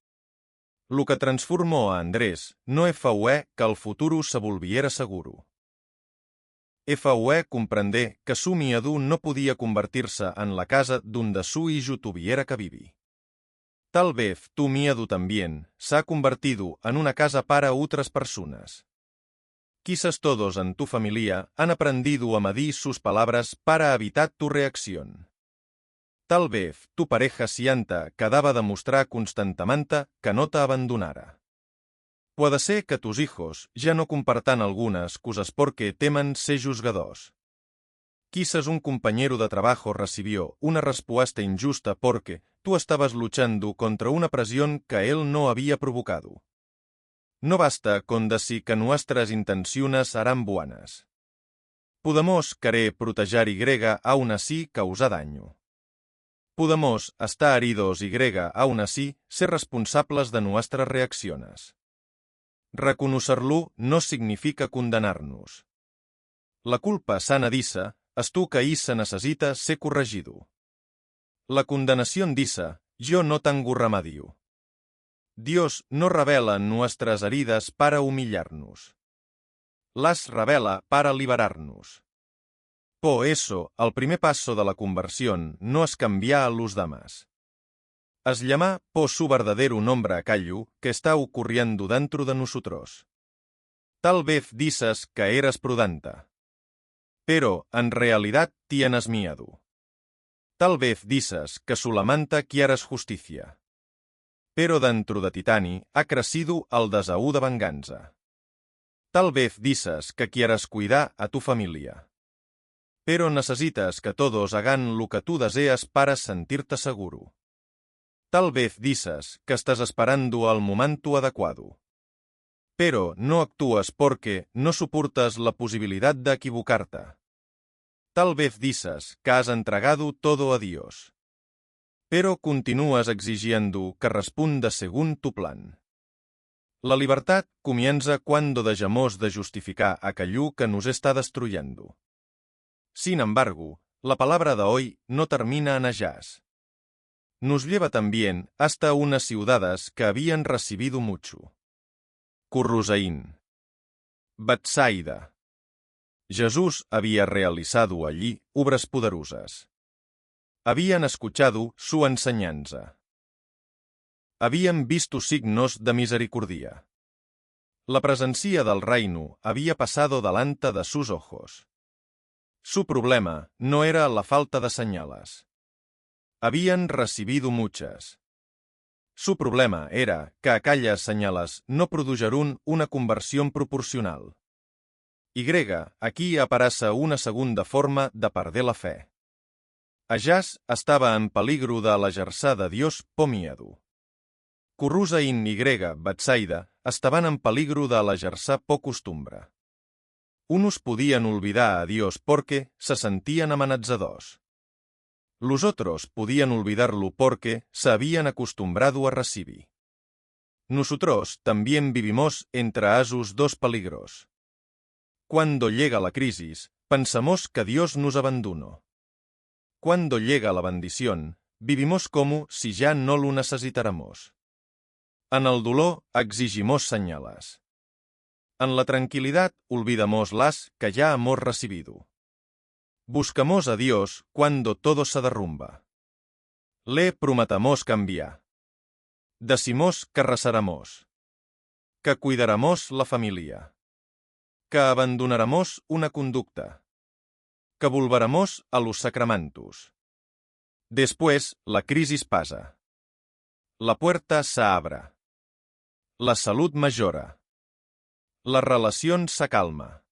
Lo que transformó a Andrés no fue que el futuro se volviera seguro. Fue comprender que su miedo no podía convertirse en la casa donde su hijo tuviera que vivir. Tal vez tu miedo también se ha convertido en una casa para otras personas. Quizás todos en tu familia han aprendido a medir sus palabras para evitar tu reacción. Tal vez tu pareja sienta que daba demostrar constantemente que no te abandonara. Puede ser que tus hijos ya no compartan algunas cosas porque teman ser juzgados. Quizás un compañero de trabajo recibió una respuesta injusta porque tú estabas luchando contra una presión que él no había provocado. No basta con decir que nuestras intenciones serán buenas. Podemos querer proteger y aún así causar daño. Podemos estar heridos y aún así ser responsables de nuestras reacciones. Reconocerlo no significa condenarnos. La culpa sana dice, es tu que se necesita ser corregido. La condenación dice, yo no tengo remedio. Dios no revela nuestras heridas para humillarnos. Las revela para liberarnos. Por eso, el primer paso de la conversión no es cambiar a los demás. Es llamar por su verdadero nombre aquello que está ocurriendo dentro de nosotros. Tal vez dices que eres prudente, pero en realidad tienes miedo. Tal vez dices que solamente quieres justicia, pero dentro de Titani ha crecido el deseo de venganza. Tal vez dices que quieres cuidar a tu familia, pero necesitas que todos hagan lo que tú deseas para sentirte seguro. Tal vez dices que estás esperando el momento adecuado, pero no actúas porque no soportas la posibilidad de equivocarte. Tal vez dices que has entregado todo a Dios, pero continúas exigiendo que responda según tu plan. La libertad comienza cuando dejamos de justificar aquello que nos está destruyendo. Sin embargo, la palabra de hoy no termina en ellas. Nos lleva también hasta unas ciudades que habían recibido mucho. Currusaín, Betsaida. Jesús había realizado allí obras poderosas. Habían escuchado su enseñanza. Habían visto signos de misericordia. La presencia del reino había pasado delante de sus ojos. Su problema no era la falta de señales. Habían recibido muchas. Su problema era que aquellas señales no produjeron una conversión proporcional. Y aquí aparece una segunda forma de perder la fe. Allàs estava en peligro de l'exercer de Dios por miedo. Currusain y Betsaida estaban en peligro de l'exercer por costumbre. Unos podían olvidar a Dios porque se sentían amenazadors. Los otros podían olvidarlo porque se habían acostumbrado a recibir. Nosotros también vivimos entre esos dos peligros. Cuando llega la crisis, pensamos que Dios nos abandonó. Cuando llega la bendición, vivimos como si ya no lo necesitáramos. En el dolor exigimos señales. En la tranquilidad olvidamos las que ya hemos recibido. Buscamos a Dios cuando todo se derrumba. Le prometamos cambiar. Decimos que rezaremos. Que cuidaremos la familia. Que abandonaremos una conducta. Que volveremos a los sacramentos. Después, la crisis pasa. La puerta se abre. La salud mejora. La relación se calma.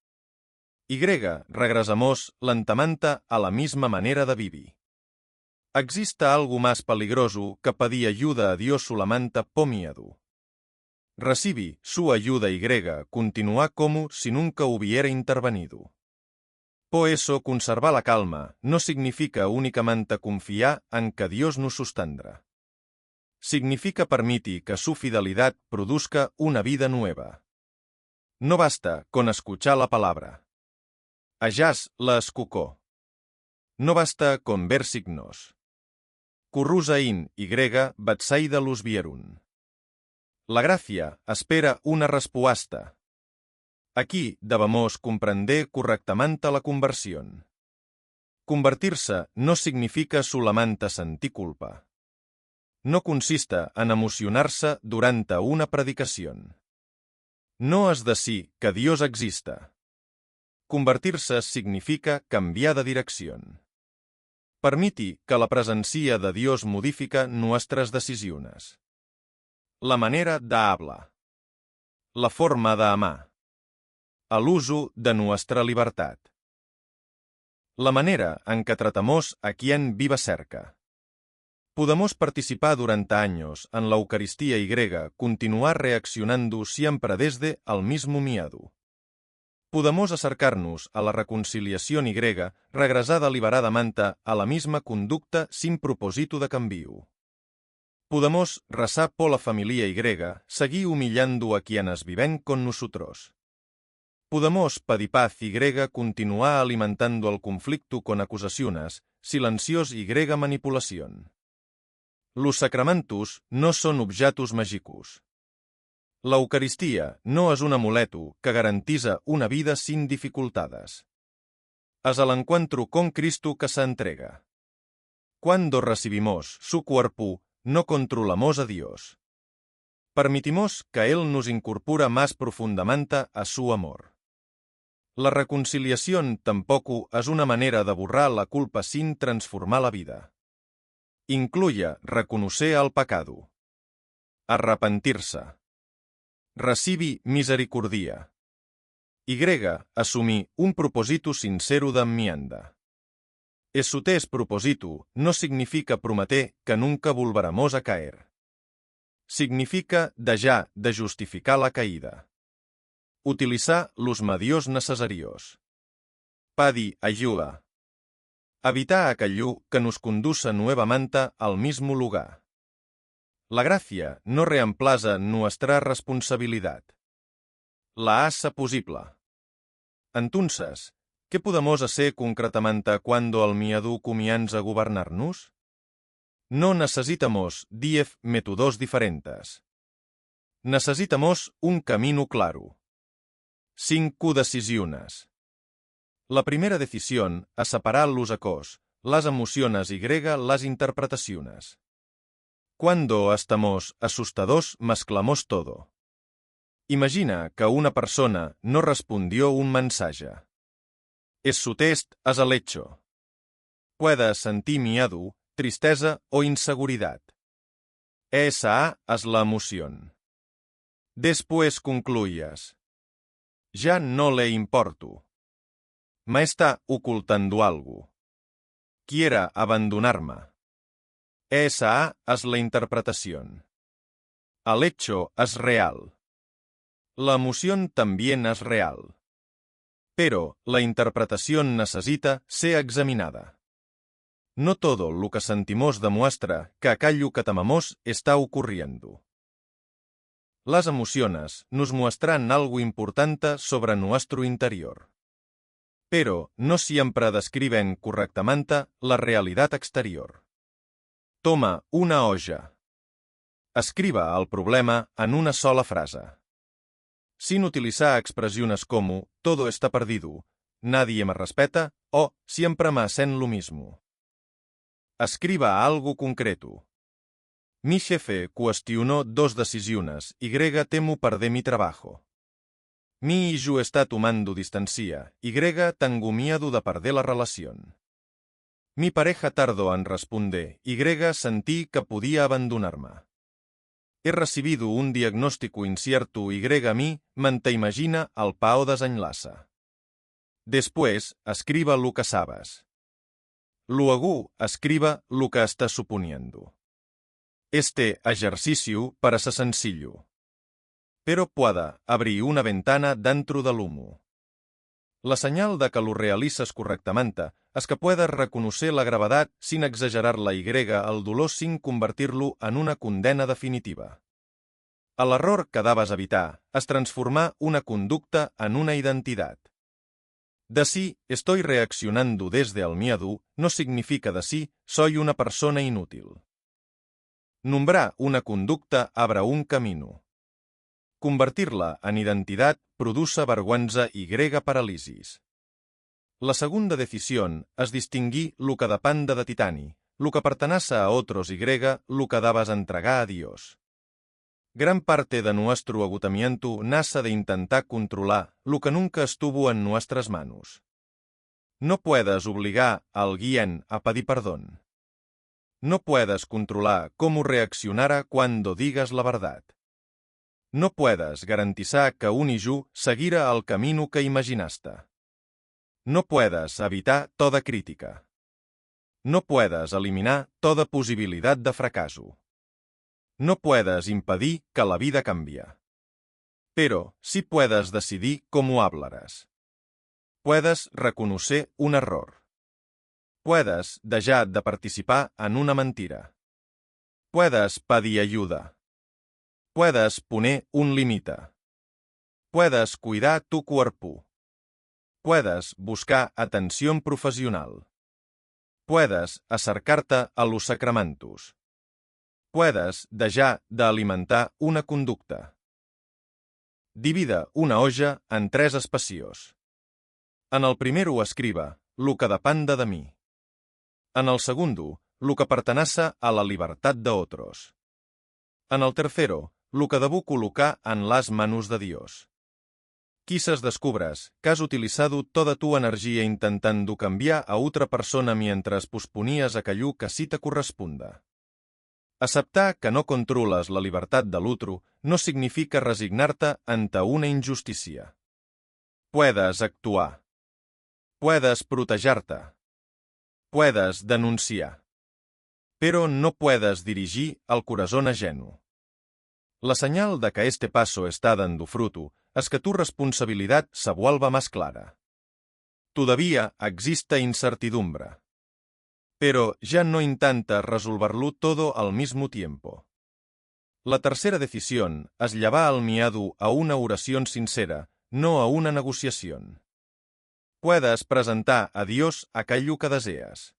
Y regresamos lentamente a la misma manera de vivir. ¿Existe algo más peligroso que pedir ayuda a Dios solamente por miedo? Recibir su ayuda y continuar como si nunca hubiera intervenido. Por eso conservar la calma no significa únicamente confiar en que Dios nos sostendrá. Significa permitir que su fidelidad produzca una vida nueva. No basta con escuchar la palabra. Allàs la escucó. No basta con ver signos. Currusain y Betsaida los vieron. La gracia espera una respuesta. Aquí debemos comprender correctamente la conversión. Convertirse no significa solamente sentir culpa. No consiste en emocionarse durante una predicación. No es decir que Dios exista. Convertir-se significa canviar de dirección. Permiti que la presencia de Dios modifica nuestras decisiones. La manera de hablar. La forma de amar. El uso de nuestra libertad. La manera en que tratamos a quien vive cerca. Podemos participar durante años en la Eucaristía y continuar reaccionando siempre desde el mismo miedo. Podemos acercarnos a la reconciliación y regresar deliberadamente a la misma conducta sin propósito de cambio. Podemos rezar por la familia y seguir humillando a quienes viven con nosotros. Podemos pedir paz y continuar alimentando el conflicto con acusaciones, silencios y manipulación. Los sacramentos no son objetos mágicos. La Eucaristía no es un amuleto que garantiza una vida sin dificultades. Es el encuentro con Cristo que se entrega. Cuando recibimos su cuerpo, no controlamos a Dios. Permitimos que Él nos incorpora más profundamente a su amor. La reconciliación tampoco es una manera de borrar la culpa sin transformar la vida. Incluye reconocer el pecado. Arrepentir-se. Recibi misericordia. Y assumir un propósito sincero de enmienda. Ese propósito no significa prometer que nunca volveremos a caer. Significa dejar de justificar la caída. Utilizar los medios necesarios. Pedir ayuda. Evitar aquello que nos conduce nuevamente al mismo lugar. La gracia no reemplaza nuestra responsabilidad. La hace posible. Entonces, ¿qué podemos hacer concretamente cuando el miedo comienza a gobernarnos? No necesitamos 10 métodos diferentes. Necesitamos un camino claro. 5 decisiones. La primera decisión es separar los ecos, las emociones y las interpretaciones. Cuando estamos asustados, mezclamos todo. Imagina que una persona no respondió un mensaje. Es su test es el hecho. Puedes sentir miedo, tristeza o inseguridad. Esa es la emoción. Después concluyes. Ya no le importo. Me está ocultando algo. Quiere abandonarme. Esa es la interpretación. El hecho es real. La emoción también es real. Pero la interpretación necesita ser examinada. No todo lo que sentimos demuestra que aquello que tememos está ocurriendo. Las emociones nos muestran algo importante sobre nuestro interior. Pero no siempre describen correctamente la realidad exterior. Toma una olla. Escriba el problema en una sola frase. Sin utilizar expresiones como todo está perdido, nadie me respeta o siempre me hacen lo mismo. Escriba algo concreto. Mi jefe cuestionó 2 decisiones y temo perder mi trabajo. Mi hijo está tomando distancia y tengo miedo de perder la relación. Mi pareja tardó en responder y sentí que podía abandonarme. He recibido un diagnóstico incierto y a mí me imagina al pao desenlaça. Después, escriba lo que sabes. Luego, escriba lo que estás suponiendo. Este ejercicio parece sencillo, pero puede abrir una ventana dentro del humo. La señal de que lo realices correctamente es que puedes reconocer la gravedad sin exagerar la el dolor sin convertirlo en una condena definitiva. L'error que debes evitar es transformar una conducta en una identidad. De sí estoy reaccionando desde el miedo no significa de sí soy una persona inútil. Nombrar una conducta abre un camino. Convertir-la en identitat produce vergüenza y parálisis. La segunda decisión es distingir lo que depende de Titani, lo que pertenece a otros y lo que debes entregar a Dios. Gran parte de nuestro agotamiento nace de intentar controlar lo que nunca estuvo en nuestras manos. No puedes obligar a alguien a pedir perdón. No puedes controlar cómo reaccionará cuando digas la verdad. No puedes garantizar que un hijo seguirá el camino que imaginaste. No puedes evitar toda crítica. No puedes eliminar toda posibilidad de fracaso. No puedes impedir que la vida cambie. Pero sí puedes decidir cómo hablarás. Puedes reconocer un error. Puedes dejar de participar en una mentira. Puedes pedir ayuda. Puedes poner un límite. Puedes cuidar tu cuerpo. Puedes buscar atención profesional. Puedes acercarte a los sacramentos. Puedes dejar de alimentar una conducta. Divide una olla en 3 espacios. En el primero escriba lo que depende de mí. En el segundo, lo que pertenece a la libertad de otros. En el tercero, lo que debo colocar en las manos de Dios. Quizás descubras que has utilizado toda tu energía intentando cambiar a otra persona mientras posponías aquello que sí te corresponda. Aceptar que no controles la libertad del otro no significa resignarte ante una injusticia. Puedes actuar. Puedes protegerte. Puedes denunciar. Pero no puedes dirigir al corazón ajeno. La señal de que este paso está dando fruto es que tu responsabilidad se vuelva más clara. Todavía existe incertidumbre. Pero ya no intenta resolverlo todo al mismo tiempo. La tercera decisión es llevar el miedo a una oración sincera, no a una negociación. Puedes presentar a Dios aquello que deseas.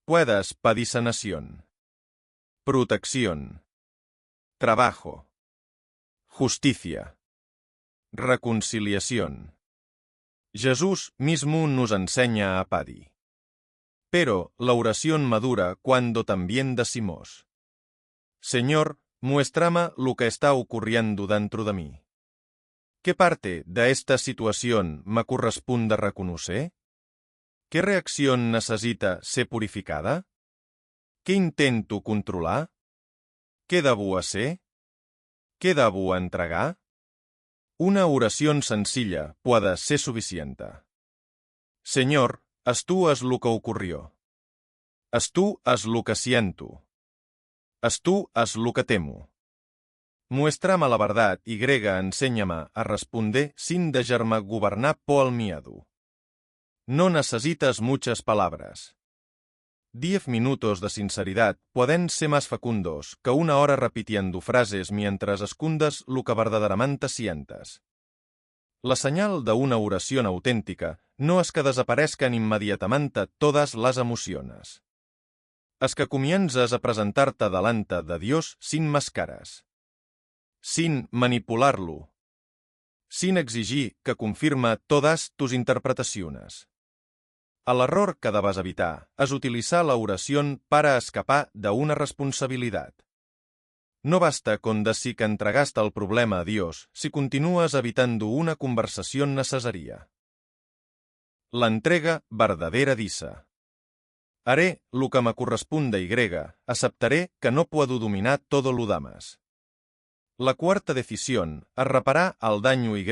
Puedes pedir sanación, protección, trabajo, justicia, reconciliación. Jesús mismo nos enseña a pedir. Pero la oración madura cuando también decimos: Señor, muéstrame lo que está ocurriendo dentro de mí. ¿Qué parte de esta situación me corresponde reconocer? ¿Qué reacción necesita ser purificada? ¿Qué intento controlar? ¿Qué debo hacer? ¿Qué debo entregar? Una oración sencilla puede ser suficiente. Señor, es tú es lo que ocurrió. Es tú es lo que siento. Es tú es lo que temo. Muéstrame la verdad y enséñame a responder sin dejarme gobernar por el miedo. No necesitas muchas palabras. 10 minutos de sinceridad pueden ser más fecundos que una hora repitiendo frases mientras escondas lo que verdaderamente sientes. La señal de una oración auténtica no es que desaparezcan inmediatamente todas las emociones. Es que comienzas a presentarte delante de Dios sin máscaras, sin manipularlo, sin exigir que confirme todas tus interpretaciones. El error que debes evitar es utilizar la oración para escapar de una responsabilidad. No basta con decir que entregaste el problema a Dios si continúas evitando una conversación necesaria. La entrega verdadera dice: haré lo que me corresponde y aceptaré que no puedo dominar todo lo demás. La cuarta decisión es reparar el daño y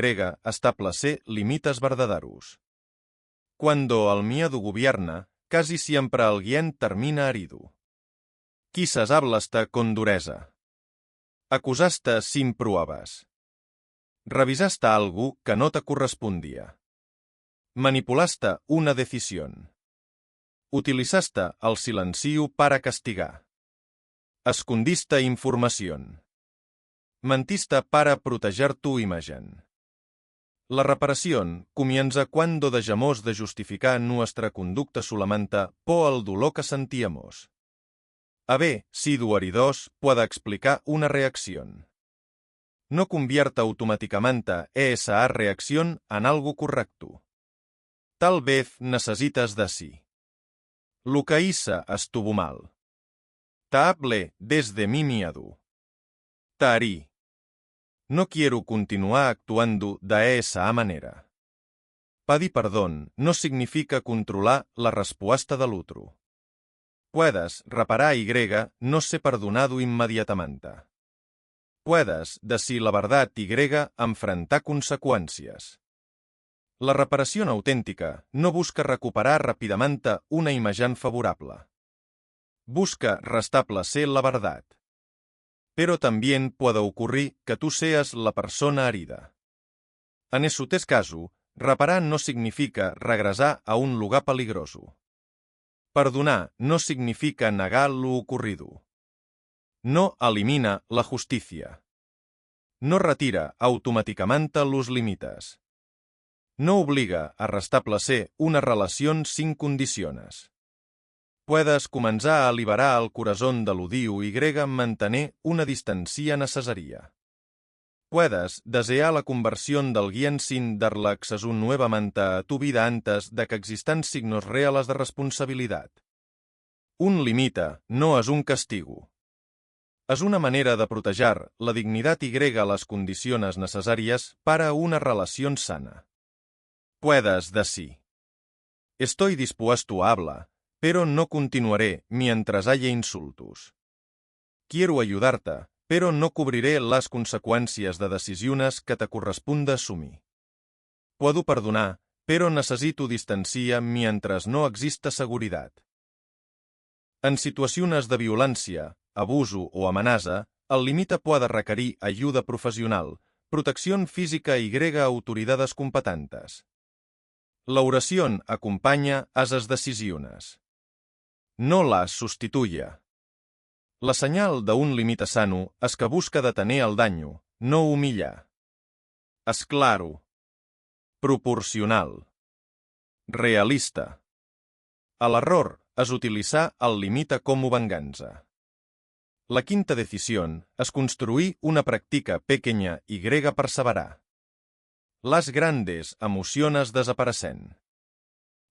establecer límites verdaderos. Cuando el miedo gobierna, casi siempre alguien termina herido. Quizás hablaste con dureza. Acusaste sin pruebas. Revisaste algo que no te correspondía. Manipulaste una decisión. Utilizaste el silencio para castigar. Escondiste información. Mentiste para proteger tu imagen. La reparación comienza cuando dejamos de justificar nuestra conducta solamente por el dolor que sentíamos. Haber sido heridos puede explicar una reacción. No convierta automáticamente esa reacción en algo correcto. Tal vez necesitas decir: lo que hice estuvo mal. Te hablé desde mi miedo. Te herí. No quiero continuar actuando de esa manera. Pedir perdón no significa controlar la respuesta del otro. Puedes reparar y no ser perdonado inmediatamente. Puedes decir la verdad y enfrentar consecuencias. La reparación auténtica no busca recuperar rápidamente una imagen favorable. Busca restablecer la verdad. Pero también puede ocurrir que tú seas la persona herida. En ese caso, reparar no significa regresar a un lugar peligroso. Perdonar no significa negar lo ocurrido. No elimina la justicia. No retira automáticamente los límites. No obliga a restablecer una relación sin condiciones. Puedes comenzar a liberar el corazón de l'odio y mantener una distancia necesaria. Puedes desear la conversión de alguien sin darle acceso nuevamente a tu vida antes de que existan signos reales de responsabilidad. Un límite no es un castigo. Es una manera de proteger la dignidad y las condiciones necesarias para una relación sana. Puedes decir: estoy dispuesto a hablar, pero no continuaré mientras haya insultos. Quiero ayudarte, pero no cubriré las consecuencias de decisiones que te corresponde asumir. Puedo perdonar, pero necesito distancia mientras no exista seguridad. En situaciones de violencia, abuso o amenaza, el límite puede requerir ayuda profesional, protección física y a autoridades competentes. La oración acompaña a esas decisiones. No las sustituye. La senyal d'un límit sano és que busca detenir el daño, no humillar. És claro. Proporcional. Realista. El error és utilitzar el límite como venganza. La quinta decisión es construir una práctica pequeña y perseverar. Las grandes emociones desaparecen.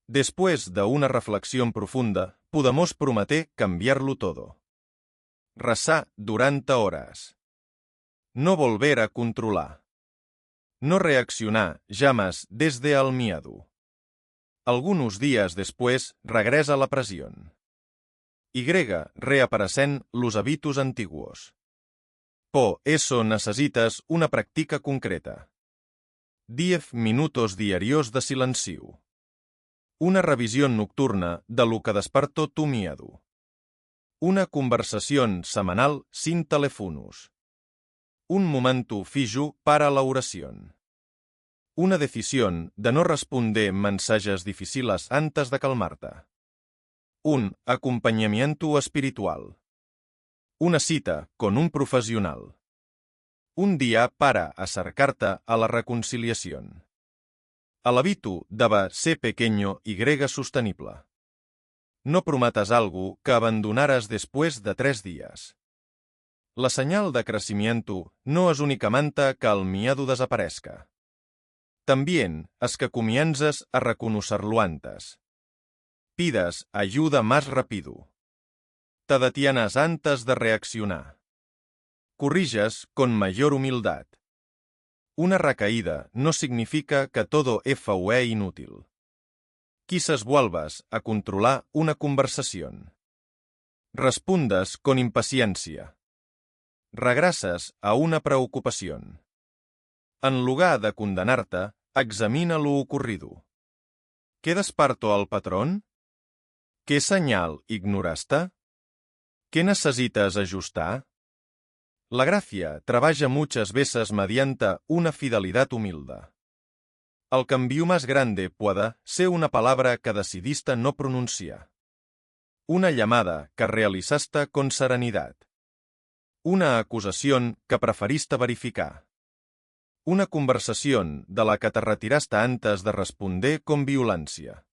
Después de una reflexión profunda, podemos prometer cambiarlo todo. Rezar durante horas. No volver a controlar. No reaccionar llamas desde el miedo. Algunos días después regresa la presión. Y reaparecen los hábitos antiguos. Por eso necesitas una práctica concreta. 10 minutos diarios de silencio. Una revisión nocturna de lo que despertó tu miedo. Una conversación semanal sin teléfonos. Un momento fijo para la oración. Una decisión de no responder mensajes difíciles antes de calmarte. Un acompañamiento espiritual. Una cita con un profesional. Un día para acercarte a la reconciliación. El hábito debe ser pequeño y sostenible. No prometas algo que abandonarás después de 3 días. La señal de crecimiento no es únicamente que el miedo desaparezca. También es que comiences a reconocerlo antes. Pidas ayuda más rápido. Te detienes antes de reaccionar. Corriges con mayor humildad. Una recaída no significa que todo fue inútil. Quizás vuelvas a controlar una conversación. Respondas con impaciencia. Regresas a una preocupación. En lugar de condenarte, examina lo ocurrido. ¿Qué despertó al patrón? ¿Qué señal ignoraste? ¿Qué necesitas ajustar? La gracia trabaja muchas veces mediante una fidelidad humilde. El cambio más grande puede ser una palabra que decidiste no pronunciar. Una llamada que realizaste con serenidad. Una acusación que preferiste verificar. Una conversación de la que te retiraste antes de responder con violencia.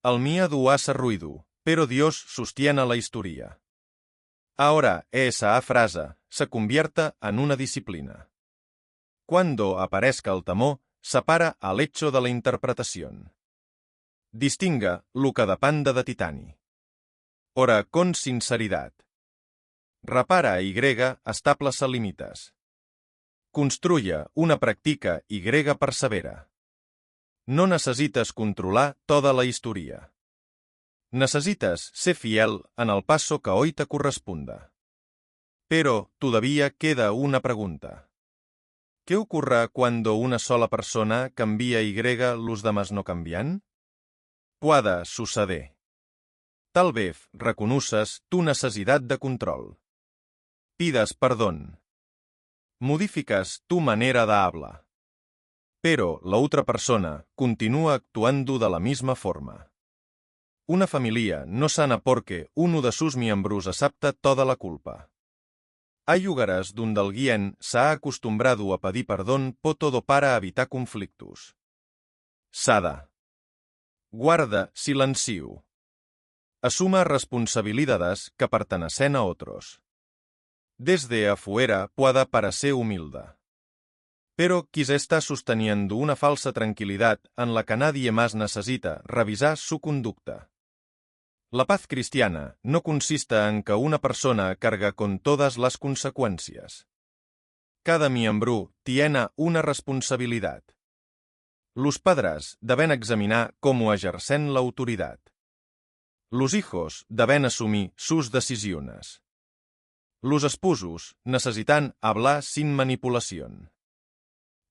El miedo hace ruido, pero Dios sostiene la historia. Ahora esa frase se convierte en una disciplina. Cuando aparezca el temor, separa el hecho de la interpretación. Distinga lo que depende de Titani. Ora con sinceridad. Repara establece límites. Construye una práctica persevera. No necesites controlar toda la historia. Necesitas ser fiel en el paso que hoy te corresponda. Pero todavía queda una pregunta. ¿Qué ocurre cuando una sola persona cambia y los demás no cambian? Puede suceder. Tal vez reconoces tu necesidad de control. Pidas perdón. Modificas tu manera de hablar. Pero la otra persona continúa actuando de la misma forma. Una familia no sana porque uno de sus miembros acepta toda la culpa. Hay lugares donde alguien se ha acostumbrado a pedir perdón por todo para evitar conflictos. Sada. Guarda silencio. Asuma responsabilidades que pertenecen a otros. Desde afuera puede parecer humilde. Pero quizá está sosteniendo una falsa tranquilidad en la que nadie más necesita revisar su conducta. La paz cristiana no consiste en que una persona carga con todas las consecuencias. Cada miembro tiene una responsabilidad. Los padres deben examinar cómo ejercen la autoridad. Los hijos deben asumir sus decisiones. Los esposos necesitan hablar sin manipulación.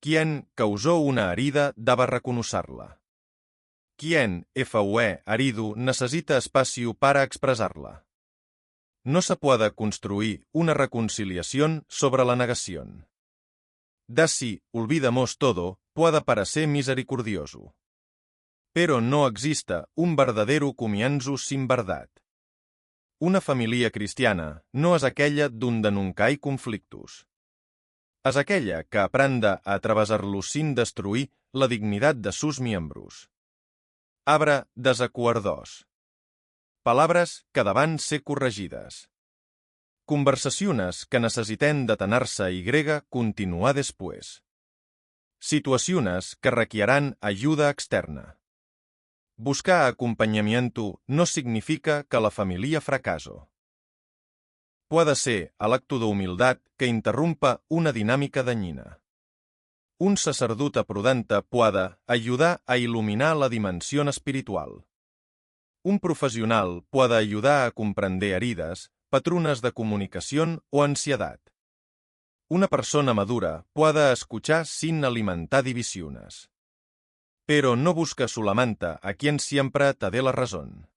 Quien causó una herida debe reconocerla. Quien fue herido necesita espacio para expresarla. No se puede construir una reconciliación sobre la negación. Si olvidamos todo, puede parecer misericordioso. Pero no existe un verdadero comienzo sin verdad. Una familia cristiana no es aquella donde nunca hay conflictos. Es aquella que aprende a atravesarlos sin destruir la dignidad de sus miembros. Habrá desacuerdos. Palabras que deban ser corregides. Conversaciones que necesiten detenerse y continuar después. Situaciones que requieran ayuda externa. Buscar acompañamiento no significa que la familia fracaso. Puede ser el acto de humildad que interrumpa una dinámica dañina. Un sacerdote prudente puede ayudar a iluminar la dimensión espiritual. Un profesional puede ayudar a comprender heridas, patrones de comunicación o ansiedad. Una persona madura puede escuchar sin alimentar divisiones. Pero no busca solamente a quien siempre te dé la razón.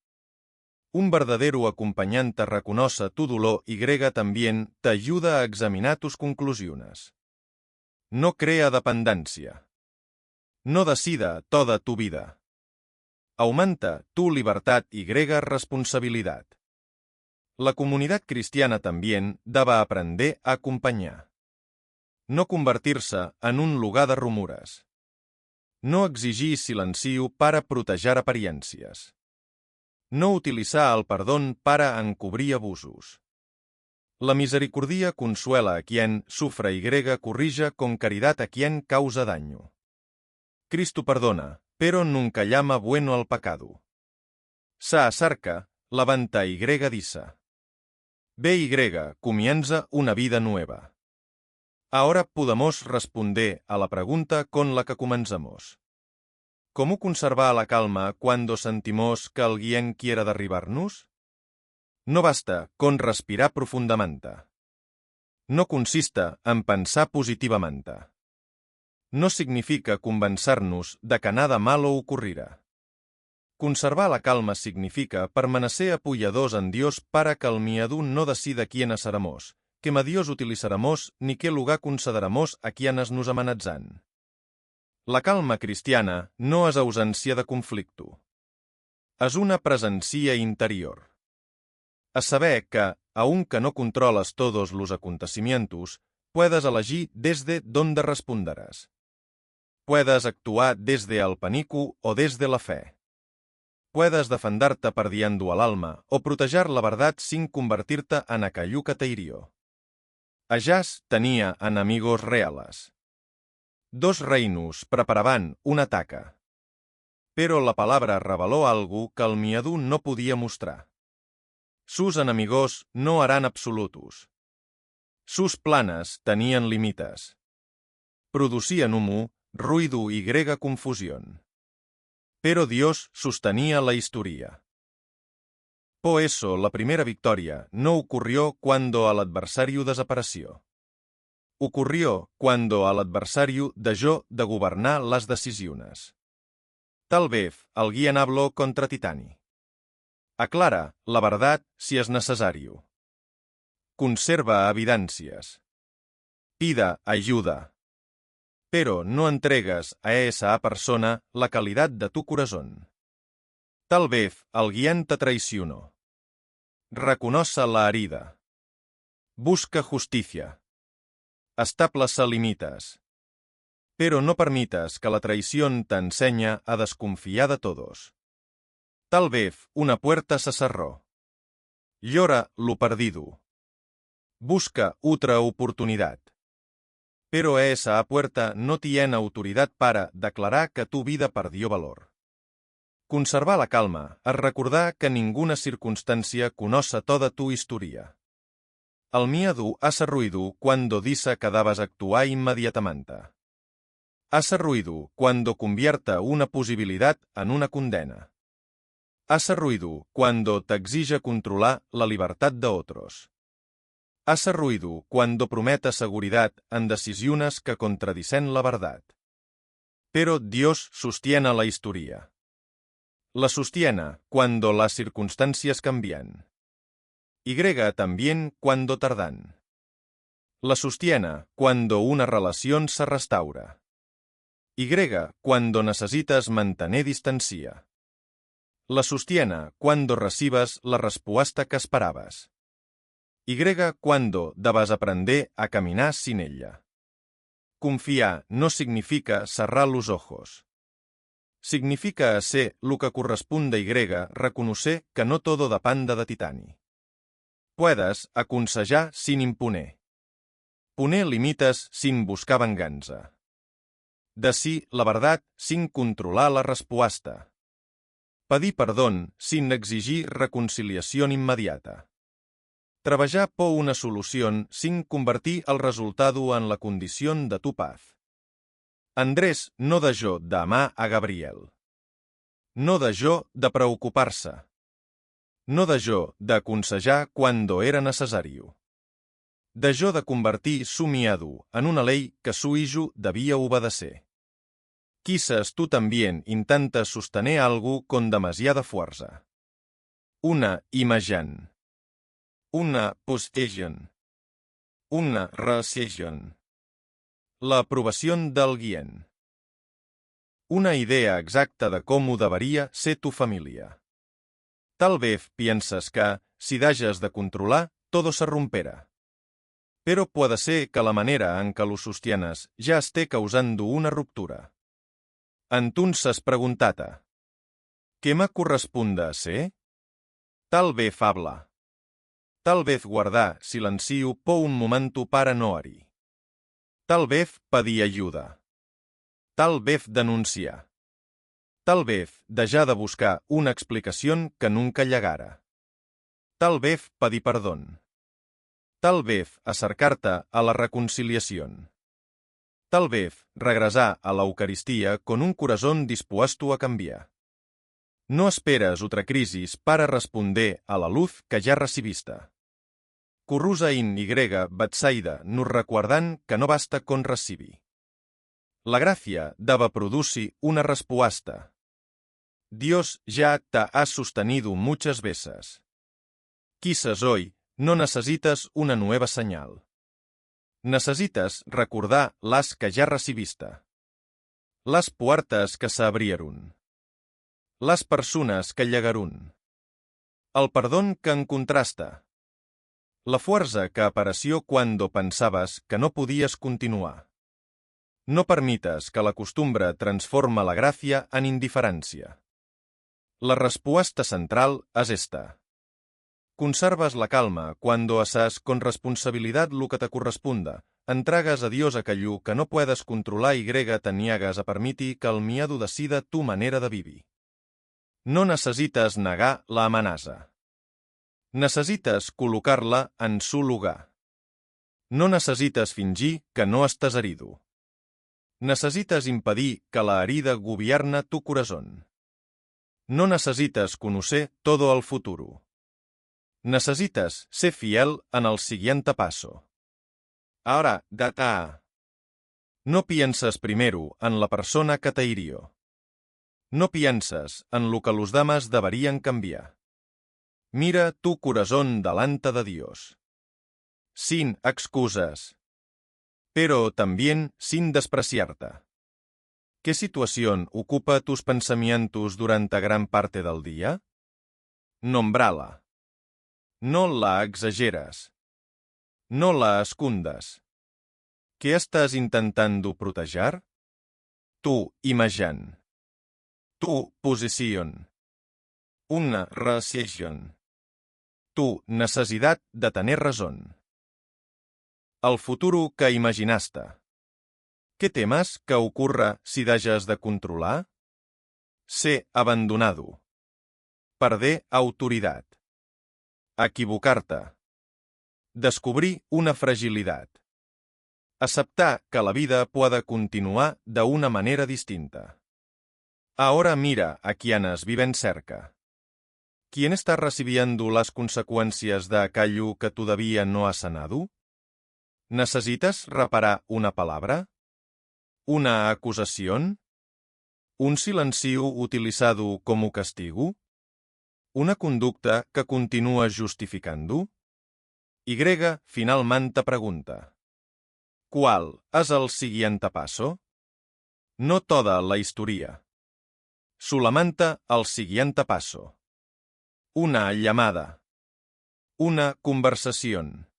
Un verdadero acompañante reconoce tu dolor y también te ayuda a examinar tus conclusiones. No crea dependencia. No decida toda tu vida. Aumenta tu libertad y responsabilidad. La comunidad cristiana también debe aprender a acompañar. No convertirse en un lugar de rumores. No exigir silencio para proteger apariencias. No utilizar el perdón para encubrir abusos. La misericordia consuela a quien sufre y corrige con caridad a quien causa daño. Cristo perdona, pero nunca llama bueno al pecado. Se acerca, levanta y dice: Ve y comienza una vida nueva. Ahora podemos responder a la pregunta con la que comenzamos. ¿Cómo conservar la calma cuando sentimos que alguien quiere derribarnos? No basta con respirar profundamente. No consiste en pensar positivamente. No significa convencer-nos de que nada malo ocurrirá. Conservar la calma significa permanecer apoyados en Dios para que el miedo no decida quiénes seremos, qué medios utilizaremos ni qué lugar concederemos a quienes nos amenazan. La calma cristiana no és ausència de conflicte. És una presencia interior. A saber que, aunque no controlas todos los acontecimientos, puedes elegir desde dónde responderás. Puedes actuar desde el pánico o desde la fe. Puedes defenderte perdiendo el alma o proteger la verdad sin convertirte en aquello que te hirió. Allás tenía enemigos reales. Dos reinos preparaban un ataque. Pero la palabra reveló algo que el miedo no podía mostrar. Sus enemigos no eran absolutos. Sus planes tenían límites. Producían humo, ruido y confusión. Pero Dios sostenía la historia. Por eso la primera victoria no ocurrió cuando el adversario desapareció. Ocurrió cuando el adversario dejó de gobernar las decisiones. Tal vez alguien habló contra Titani. Aclara la verdad si es necesario. Conserva evidencias. Pida ayuda. Pero no entregas a esa persona la calidad de tu corazón. Tal vez alguien te traicionó. Reconoce la herida. Busca justicia. Establece límites. Pero no permitas que la traición te enseñe a desconfiar de todos. Tal vez una puerta se cerró. Llora lo perdido. Busca otra oportunidad. Pero esa puerta no tiene autoridad para declarar que tu vida perdió valor. Conservar la calma es recordar que ninguna circunstancia conoce toda tu historia. El miedo hace ruido cuando dice que debes actuar inmediatamente. Hace ruido cuando convierte una posibilidad en una condena. Hace ruido cuando te exige controlar la libertad de otros. Hace ruido cuando promete seguridad en decisiones que contradicen la verdad. Pero Dios sostiene la historia. La sostiene cuando las circunstancias cambian. Y también cuando tardan. La sostiene cuando una relación se restaura. Y cuando necesitas mantener distancia. La sostiene cuando recibes la respuesta que esperabas. Y cuando debes aprender a caminar sin ella. Confiar no significa cerrar los ojos. Significa hacer lo que corresponde y reconocer que no todo depende de Titani. Puedes aconsejar sin imponer. Poner límites sin buscar venganza. Decir la verdad sin controlar la respuesta. Pedir perdón sin exigir reconciliación inmediata. Treballar por una solución sin convertir el resultado en la condición de tu paz. Andrés no dejó d'amar a Gabriel. No dejó de preocupar-se. No dejó d'aconsejar cuando era necesario. Dejó de convertir su miedo en una ley que su hijo debía obedecer. Quizás tú también intentas sostener algo con demasiada fuerza. Una imagen. Una possession. Una recession. La aprobación de alguien. Una idea exacta de cómo debería ser tu familia. Tal vez piensas que, si dejas de controlar, todo se romperá. Pero puede ser que la manera en que lo sostienes ya esté causando una ruptura. Entonces preguntate, ¿qué me corresponde hacer? Tal vez habla. Tal vez guardar silencio por un momento para no herir. Tal vez pedir ayuda. Tal vez denunciar. Tal vez dejar de buscar una explicación que nunca llegara. Tal vez pedir perdón. Tal vez acercarte a la reconciliación. Tal vez regresar a la Eucaristía con un corazón dispuesto a cambiar. No esperes otra crisis para responder a la luz que ya recibiste. Currusain y Betsaida nos recuerdan que no basta con recibir. La gracia debe producir una respuesta. Dios ya te ha sostenido muchas veces. Quizás hoy no necesitas una nueva señal. Necesitas recordar las que ya recibiste. Las puertas que se abrieron. Las personas que llegaron. El perdón que encontraste. La fuerza que apareció cuando pensabas que no podías continuar. No permitas que la costumbre transforme la gracia en indiferencia. La respuesta central es esta. Conservas la calma cuando haces con responsabilidad lo que te corresponda. Entregas a Dios aquello que no puedes controlar y te niegas a permitir que el miedo decida tu manera de vivir. No necessites negar la amenaça. Necessites col·locar-la en su lugar. No necessites fingir que no estàs herido. Necessites impedir que la herida gobierna tu corazón. No necessites conocer todo el futuro. Necessites ser fiel en el siguiente paso. Ahora, data. No pienses primero en la persona que te hirió. No pienses en lo que los demás deberían cambiar. Mira tu corazón delante de Dios. Sin excusas. Pero también sin despreciarte. ¿Qué situación ocupa tus pensamientos durante gran parte del día? Nombrala. No la exageres. No la escondas. ¿Qué estás intentando proteger? Tu imagen. Tu posición. Una recesión. Tu necesidad de tener razón. El futuro que imaginaste. ¿Qué temes que ocurra si dejas de controlar? Ser abandonado. Perder autoridad. Equivocar-te. Descobrir una fragilidad. Aceptar que la vida pueda continuar de una manera distinta. Ahora mira a quienes viven cerca. ¿Quién está recibiendo las consecuencias de aquello que todavía no has sanado? ¿Necesitas reparar una palabra? ¿Una acusación? ¿Un silencio utilizado como castigo? ¿Una conducta que continúa justificando? Y finalmente pregunta. ¿Cuál es el siguiente paso? No toda la historia. Solamente el siguiente paso. Una llamada. Una conversación.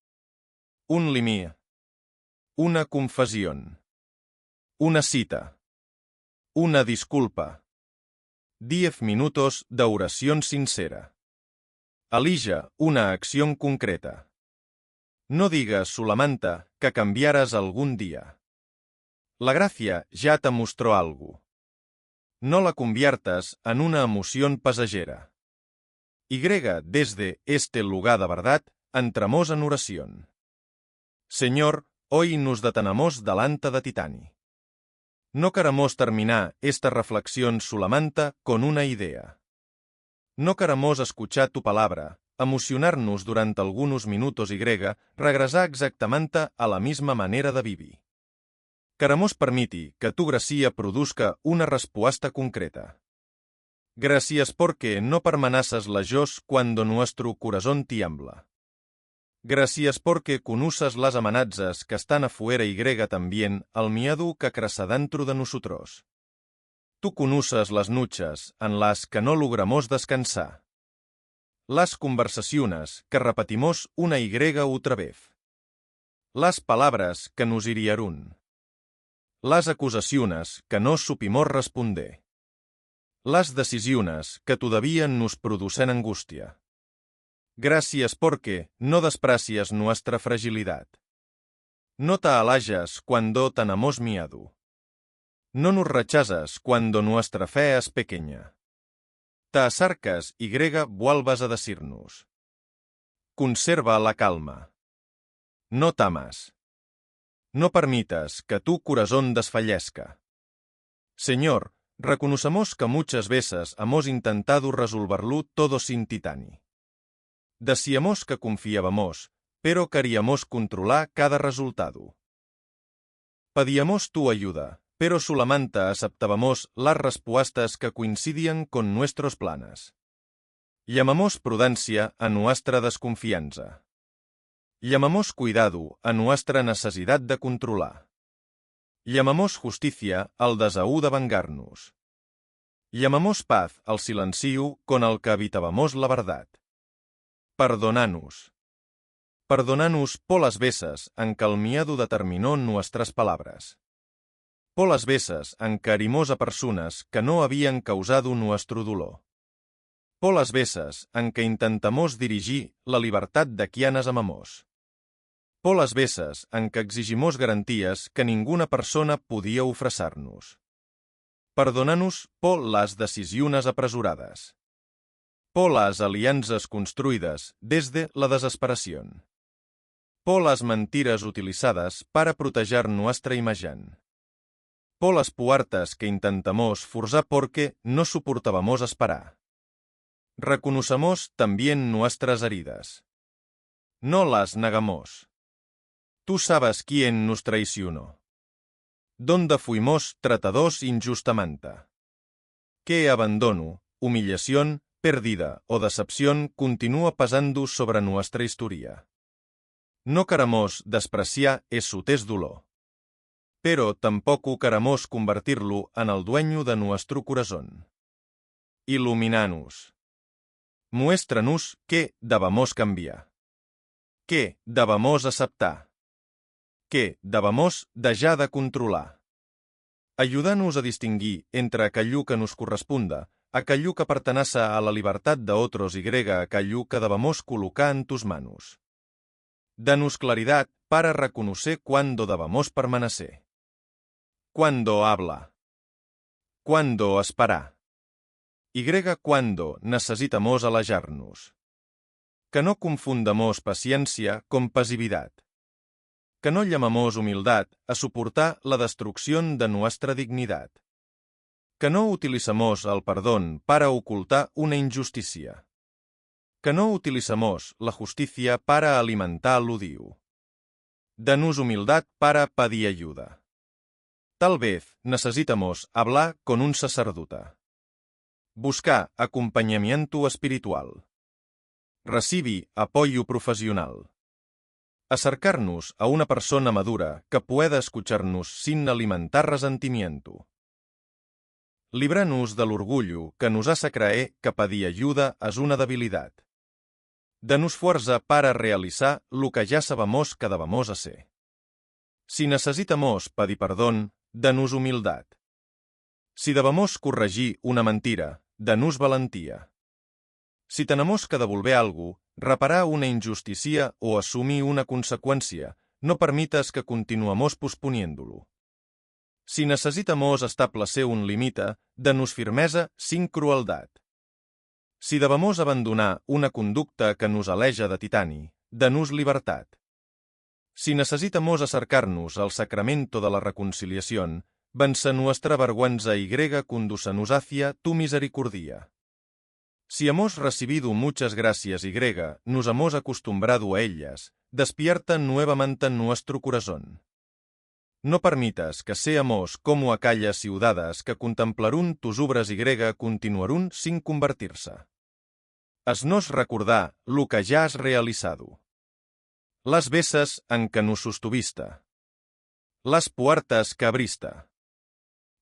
Un limí. Una confesión. Una cita. Una disculpa. 10 minutos de oración sincera. Elige una acción concreta. No digas solamente que cambiarás algún día. La gracia ya te mostró algo. No la conviertas en una emoción pasajera. Y desde este lugar de verdad entramos en oración. Señor, hoy nos detenemos delante de Titani. No queremos terminar esta reflexión solamente con una idea. No queremos escuchar tu palabra, emocionarnos durante algunos minutos y regresar exactamente a la misma manera de vivir. Queremos permitir que tu gracia produzca una respuesta concreta. Gracias porque no permaneces lejos cuando nuestro corazón tiembla. Gracias porque conoces las amenazas que están afuera y también el miedo que crece dentro de nosotros. Tú conoces las noches en las que no logramos descansar. Las conversaciones que repetimos una y otra vez. Las palabras que nos hirieron. Las acusaciones que no supimos responder. Las decisiones que todavía nos producen angustia. Gracias porque no desprecias nuestra fragilidad. No te alejas cuando tenemos miedo. No nos rechazas cuando nuestra fe es pequeña. Te acercas y vuelvas a decirnos. Conserva la calma. No temas. No permitas que tu corazón desfallezca. Señor, reconocemos que muchas veces hemos intentado resolverlo todo sin titani. Decíamos que confiábamos, pero queríamos controlar cada resultado. Pedíamos tu ayuda, pero solamente aceptábamos las respuestas que coincidían con nuestros planes. Llamamos prudencia a nuestra desconfianza. Llamamos cuidado a nuestra necesidad de controlar. Llamamos justicia al deseo de vengarnos. Llamamos paz al silencio con el que habitábamos la verdad. Perdonanos. Perdonanos por las veces en que el miedo determinó nuestras palabras. Por las veces en que herimos a personas que no habían causado nuestro dolor. Por las veces en que intentamos dirigir la libertad de quienes amamos. Por las veces en que exigimos garantías que ninguna persona podía ofrecernos. Perdonanos por las decisiones apresuradas. Por las alianzas construidas desde la desesperación. Por las mentiras utilizadas para proteger nuestra imagen. Por las puertas que intentamos forzar porque no soportábamos esperar. Reconocemos también nuestras heridas. No las negamos. Tú sabes quién nos traicionó. ¿Dónde fuimos tratados injustamente? ¿Qué abandono, humillación, pérdida o decepción continúa pesando sobre nuestra historia? No queremos despreciar eso dolor. Pero tampoco queremos convertirlo en el dueño de nuestro corazón. Ilumínanos. Muéstranos qué debemos cambiar. Qué debemos aceptar. Qué debemos dejar de controlar. Ayúdanos a distinguir entre aquello que nos corresponda, aquello que pertenece a la libertad de otros y aquello que debemos colocar en tus manos. Danos claridad para reconocer cuándo debemos permanecer. Cuándo habla. Cuándo esperar. Y cuándo necesitamos alejarnos. Que no confundamos paciencia con pasividad. Que no llamamos humildad a soportar la destrucción de nuestra dignidad. Que no utilizamos el perdón para ocultar una injusticia. Que no utilizamos la justicia para alimentar el odio. Danos humildad para pedir ayuda. Tal vez necesitamos hablar con un sacerdote. Buscar acompañamiento espiritual. Recibir apoyo profesional. Acercarnos a una persona madura que pueda escucharnos sin alimentar resentimiento. Líbranos del orgullo que nos hace creer que pedir ayuda es una debilidad. Danos fuerza para realizar lo que ya sabemos que debemos hacer. Si necesitamos pedir perdón, danos humildad. Si debemos corregir una mentira, danos valentía. Si tenemos que devolver algo, reparar una injusticia o assumir una conseqüència, no permitas que continuemos posponiéndolo. Si necesitamos establecer un límite, danos firmesa sin crueldad. Si debemos abandonar una conducta que nos aleja de titani, danos libertad. Si necesitamos acercarnos al sacramento de la reconciliación, Vensa nuestra vergüenza y conducenos hacia tu misericordia. Si hemos recibido muchas gracias y nos hemos acostumbrado a ellas, despierta nuevamente nuestro corazón. No permitas que seamos como aquellas ciudades que contemplarán tus obras y continuarán sin convertirse. Haznos recordar lo que ya has realizado. Las veces en que nos sostuviste. Las puertas que abriste.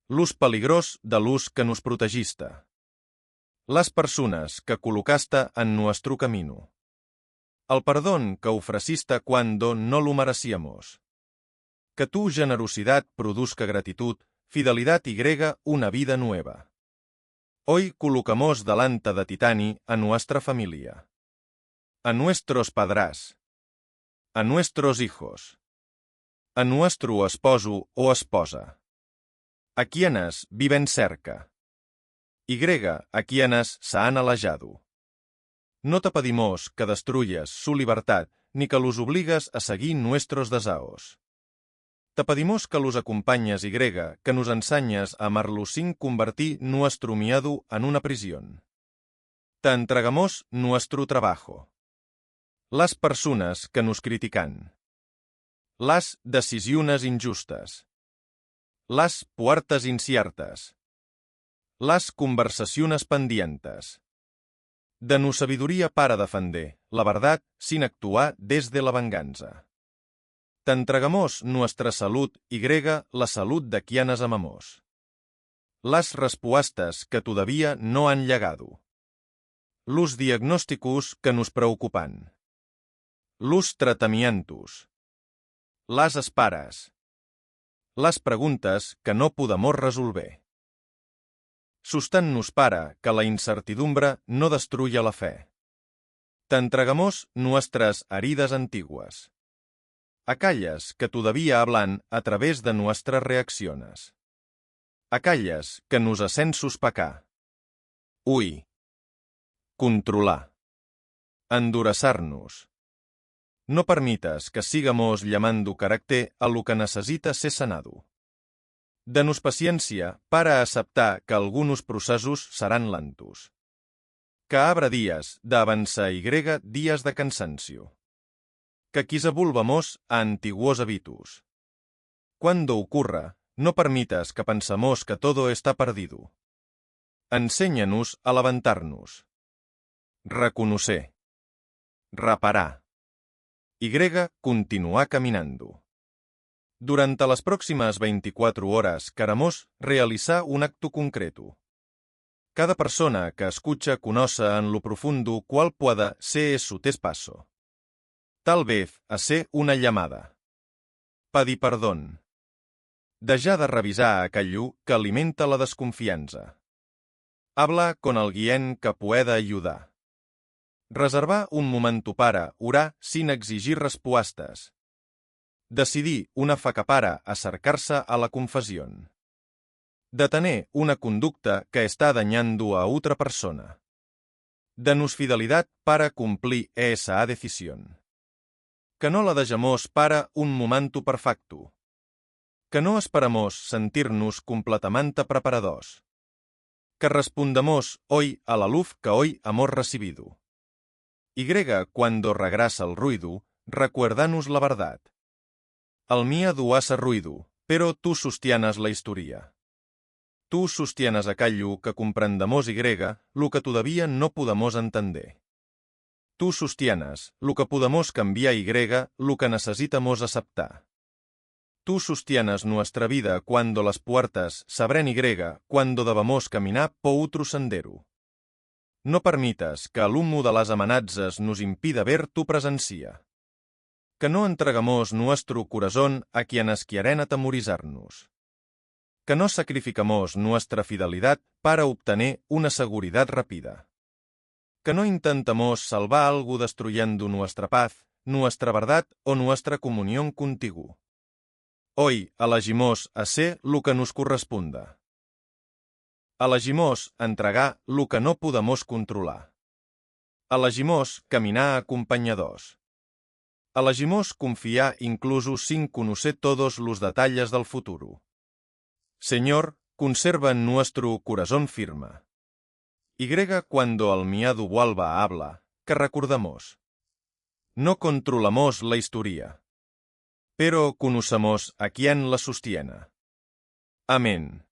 Los peligros de los que nos protegiste. Las personas que colocaste en nuestro camino. El perdón que ofreciste cuando no lo merecíamos. Que tu generosidad produzca gratitud, fidelidad y una vida nueva. Hoy colocamos delante de Titani a nuestra familia. A nuestros padres. A nuestros hijos. A nuestro esposo o esposa. A quienes viven cerca. Y a quienes se han alejado. No te pedimos que destruyas su libertad ni que los obligues a seguir nuestros deseos. Te pedimos que los acompañes y que nos enseñes a amarlos sin convertir nuestro miedo en una prisión. Te entregamos nuestro trabajo. Las personas que nos critican. Las decisiones injustas. Las puertas inciertas. Las conversaciones pendientes. Danos sabiduría para defender la verdad sin actuar desde la venganza. Te entregamos nuestra salud y la salud de quienes amamos. Las respuestas que todavía no han llegado. Los diagnósticos que nos preocupan. Los tratamientos. Las esperas. Las preguntas que no podemos resolver. Sostén-nos para que la incertidumbre no destruya la fe. Te entregamos nuestras heridas antiguas. Aquellas que todavía hablan a través de nuestras reacciones. Aquellas que nos hacen suspectar. Huir. Controlar. Endurecer-nos. No permitas que sigamos llamando carácter a lo que necesita ser sanado. Danos paciència para acceptar que algunos processos seran lentos. Que habrá días d'avançar y días de cansancio. Que quizá volvamos a antiguos hábitos. Cuando ocurra, no permitas que pensemos que todo está perdido. Enséñanos a levantarnos. Reconocer. Reparar. Y continuar caminando. Durante las próximas 24 horas queremos realizar un acto concreto. Cada persona que escucha conoce en lo profundo cuál pueda ser su paso. Tal vez hacer una llamada. Pedir perdón. Dejar de revisar aquello que alimenta la desconfianza. Habla con alguien que pueda ayudar. Reservar un momento para orar sin exigir respuestas. Decidir una feca para acercarse a la confesión. Detener una conducta que está dañando a otra persona. Danos fidelidad para cumplir esa decisión. Que no la dejemos para un momento perfecto. Que no esperamos sentirnos completamente preparados. Que respondamos hoy a la luz que hoy hemos recibido. Y cuando regresa el ruido, recuérdanos la verdad. El miedo hace ruido, pero tú sostienes la historia. Tú sostienes aquello que comprendemos y lo que todavía no podemos entender. Tú sostienes lo que podemos cambiar y lo que necesitamos aceptar. Tú sostienes nuestra vida cuando las puertas se abren y cuando debemos caminar por otro sendero. No permitas que el humo de las amenazas nos impida ver tu presencia. Que no entregamos nuestro corazón a quienes quieren atemorizarnos. Que no sacrificamos nuestra fidelidad para obtener una seguridad rápida. Que no intentamos salvar algo destruyendo nuestra paz, nuestra verdad o nuestra comunión contigo. Hoy elegimos hacer lo que nos corresponda. Elegimos entregar lo que no podemos controlar. Elegimos caminar acompanyadors. Elegimos confiar incluso sin conocer todos los detalles del futuro. Señor, conserva en nuestro corazón firme. Y cuando Almiado vuelva habla, que recordamos. No controlamos la historia, pero conocemos a quien la sostiene. Amén.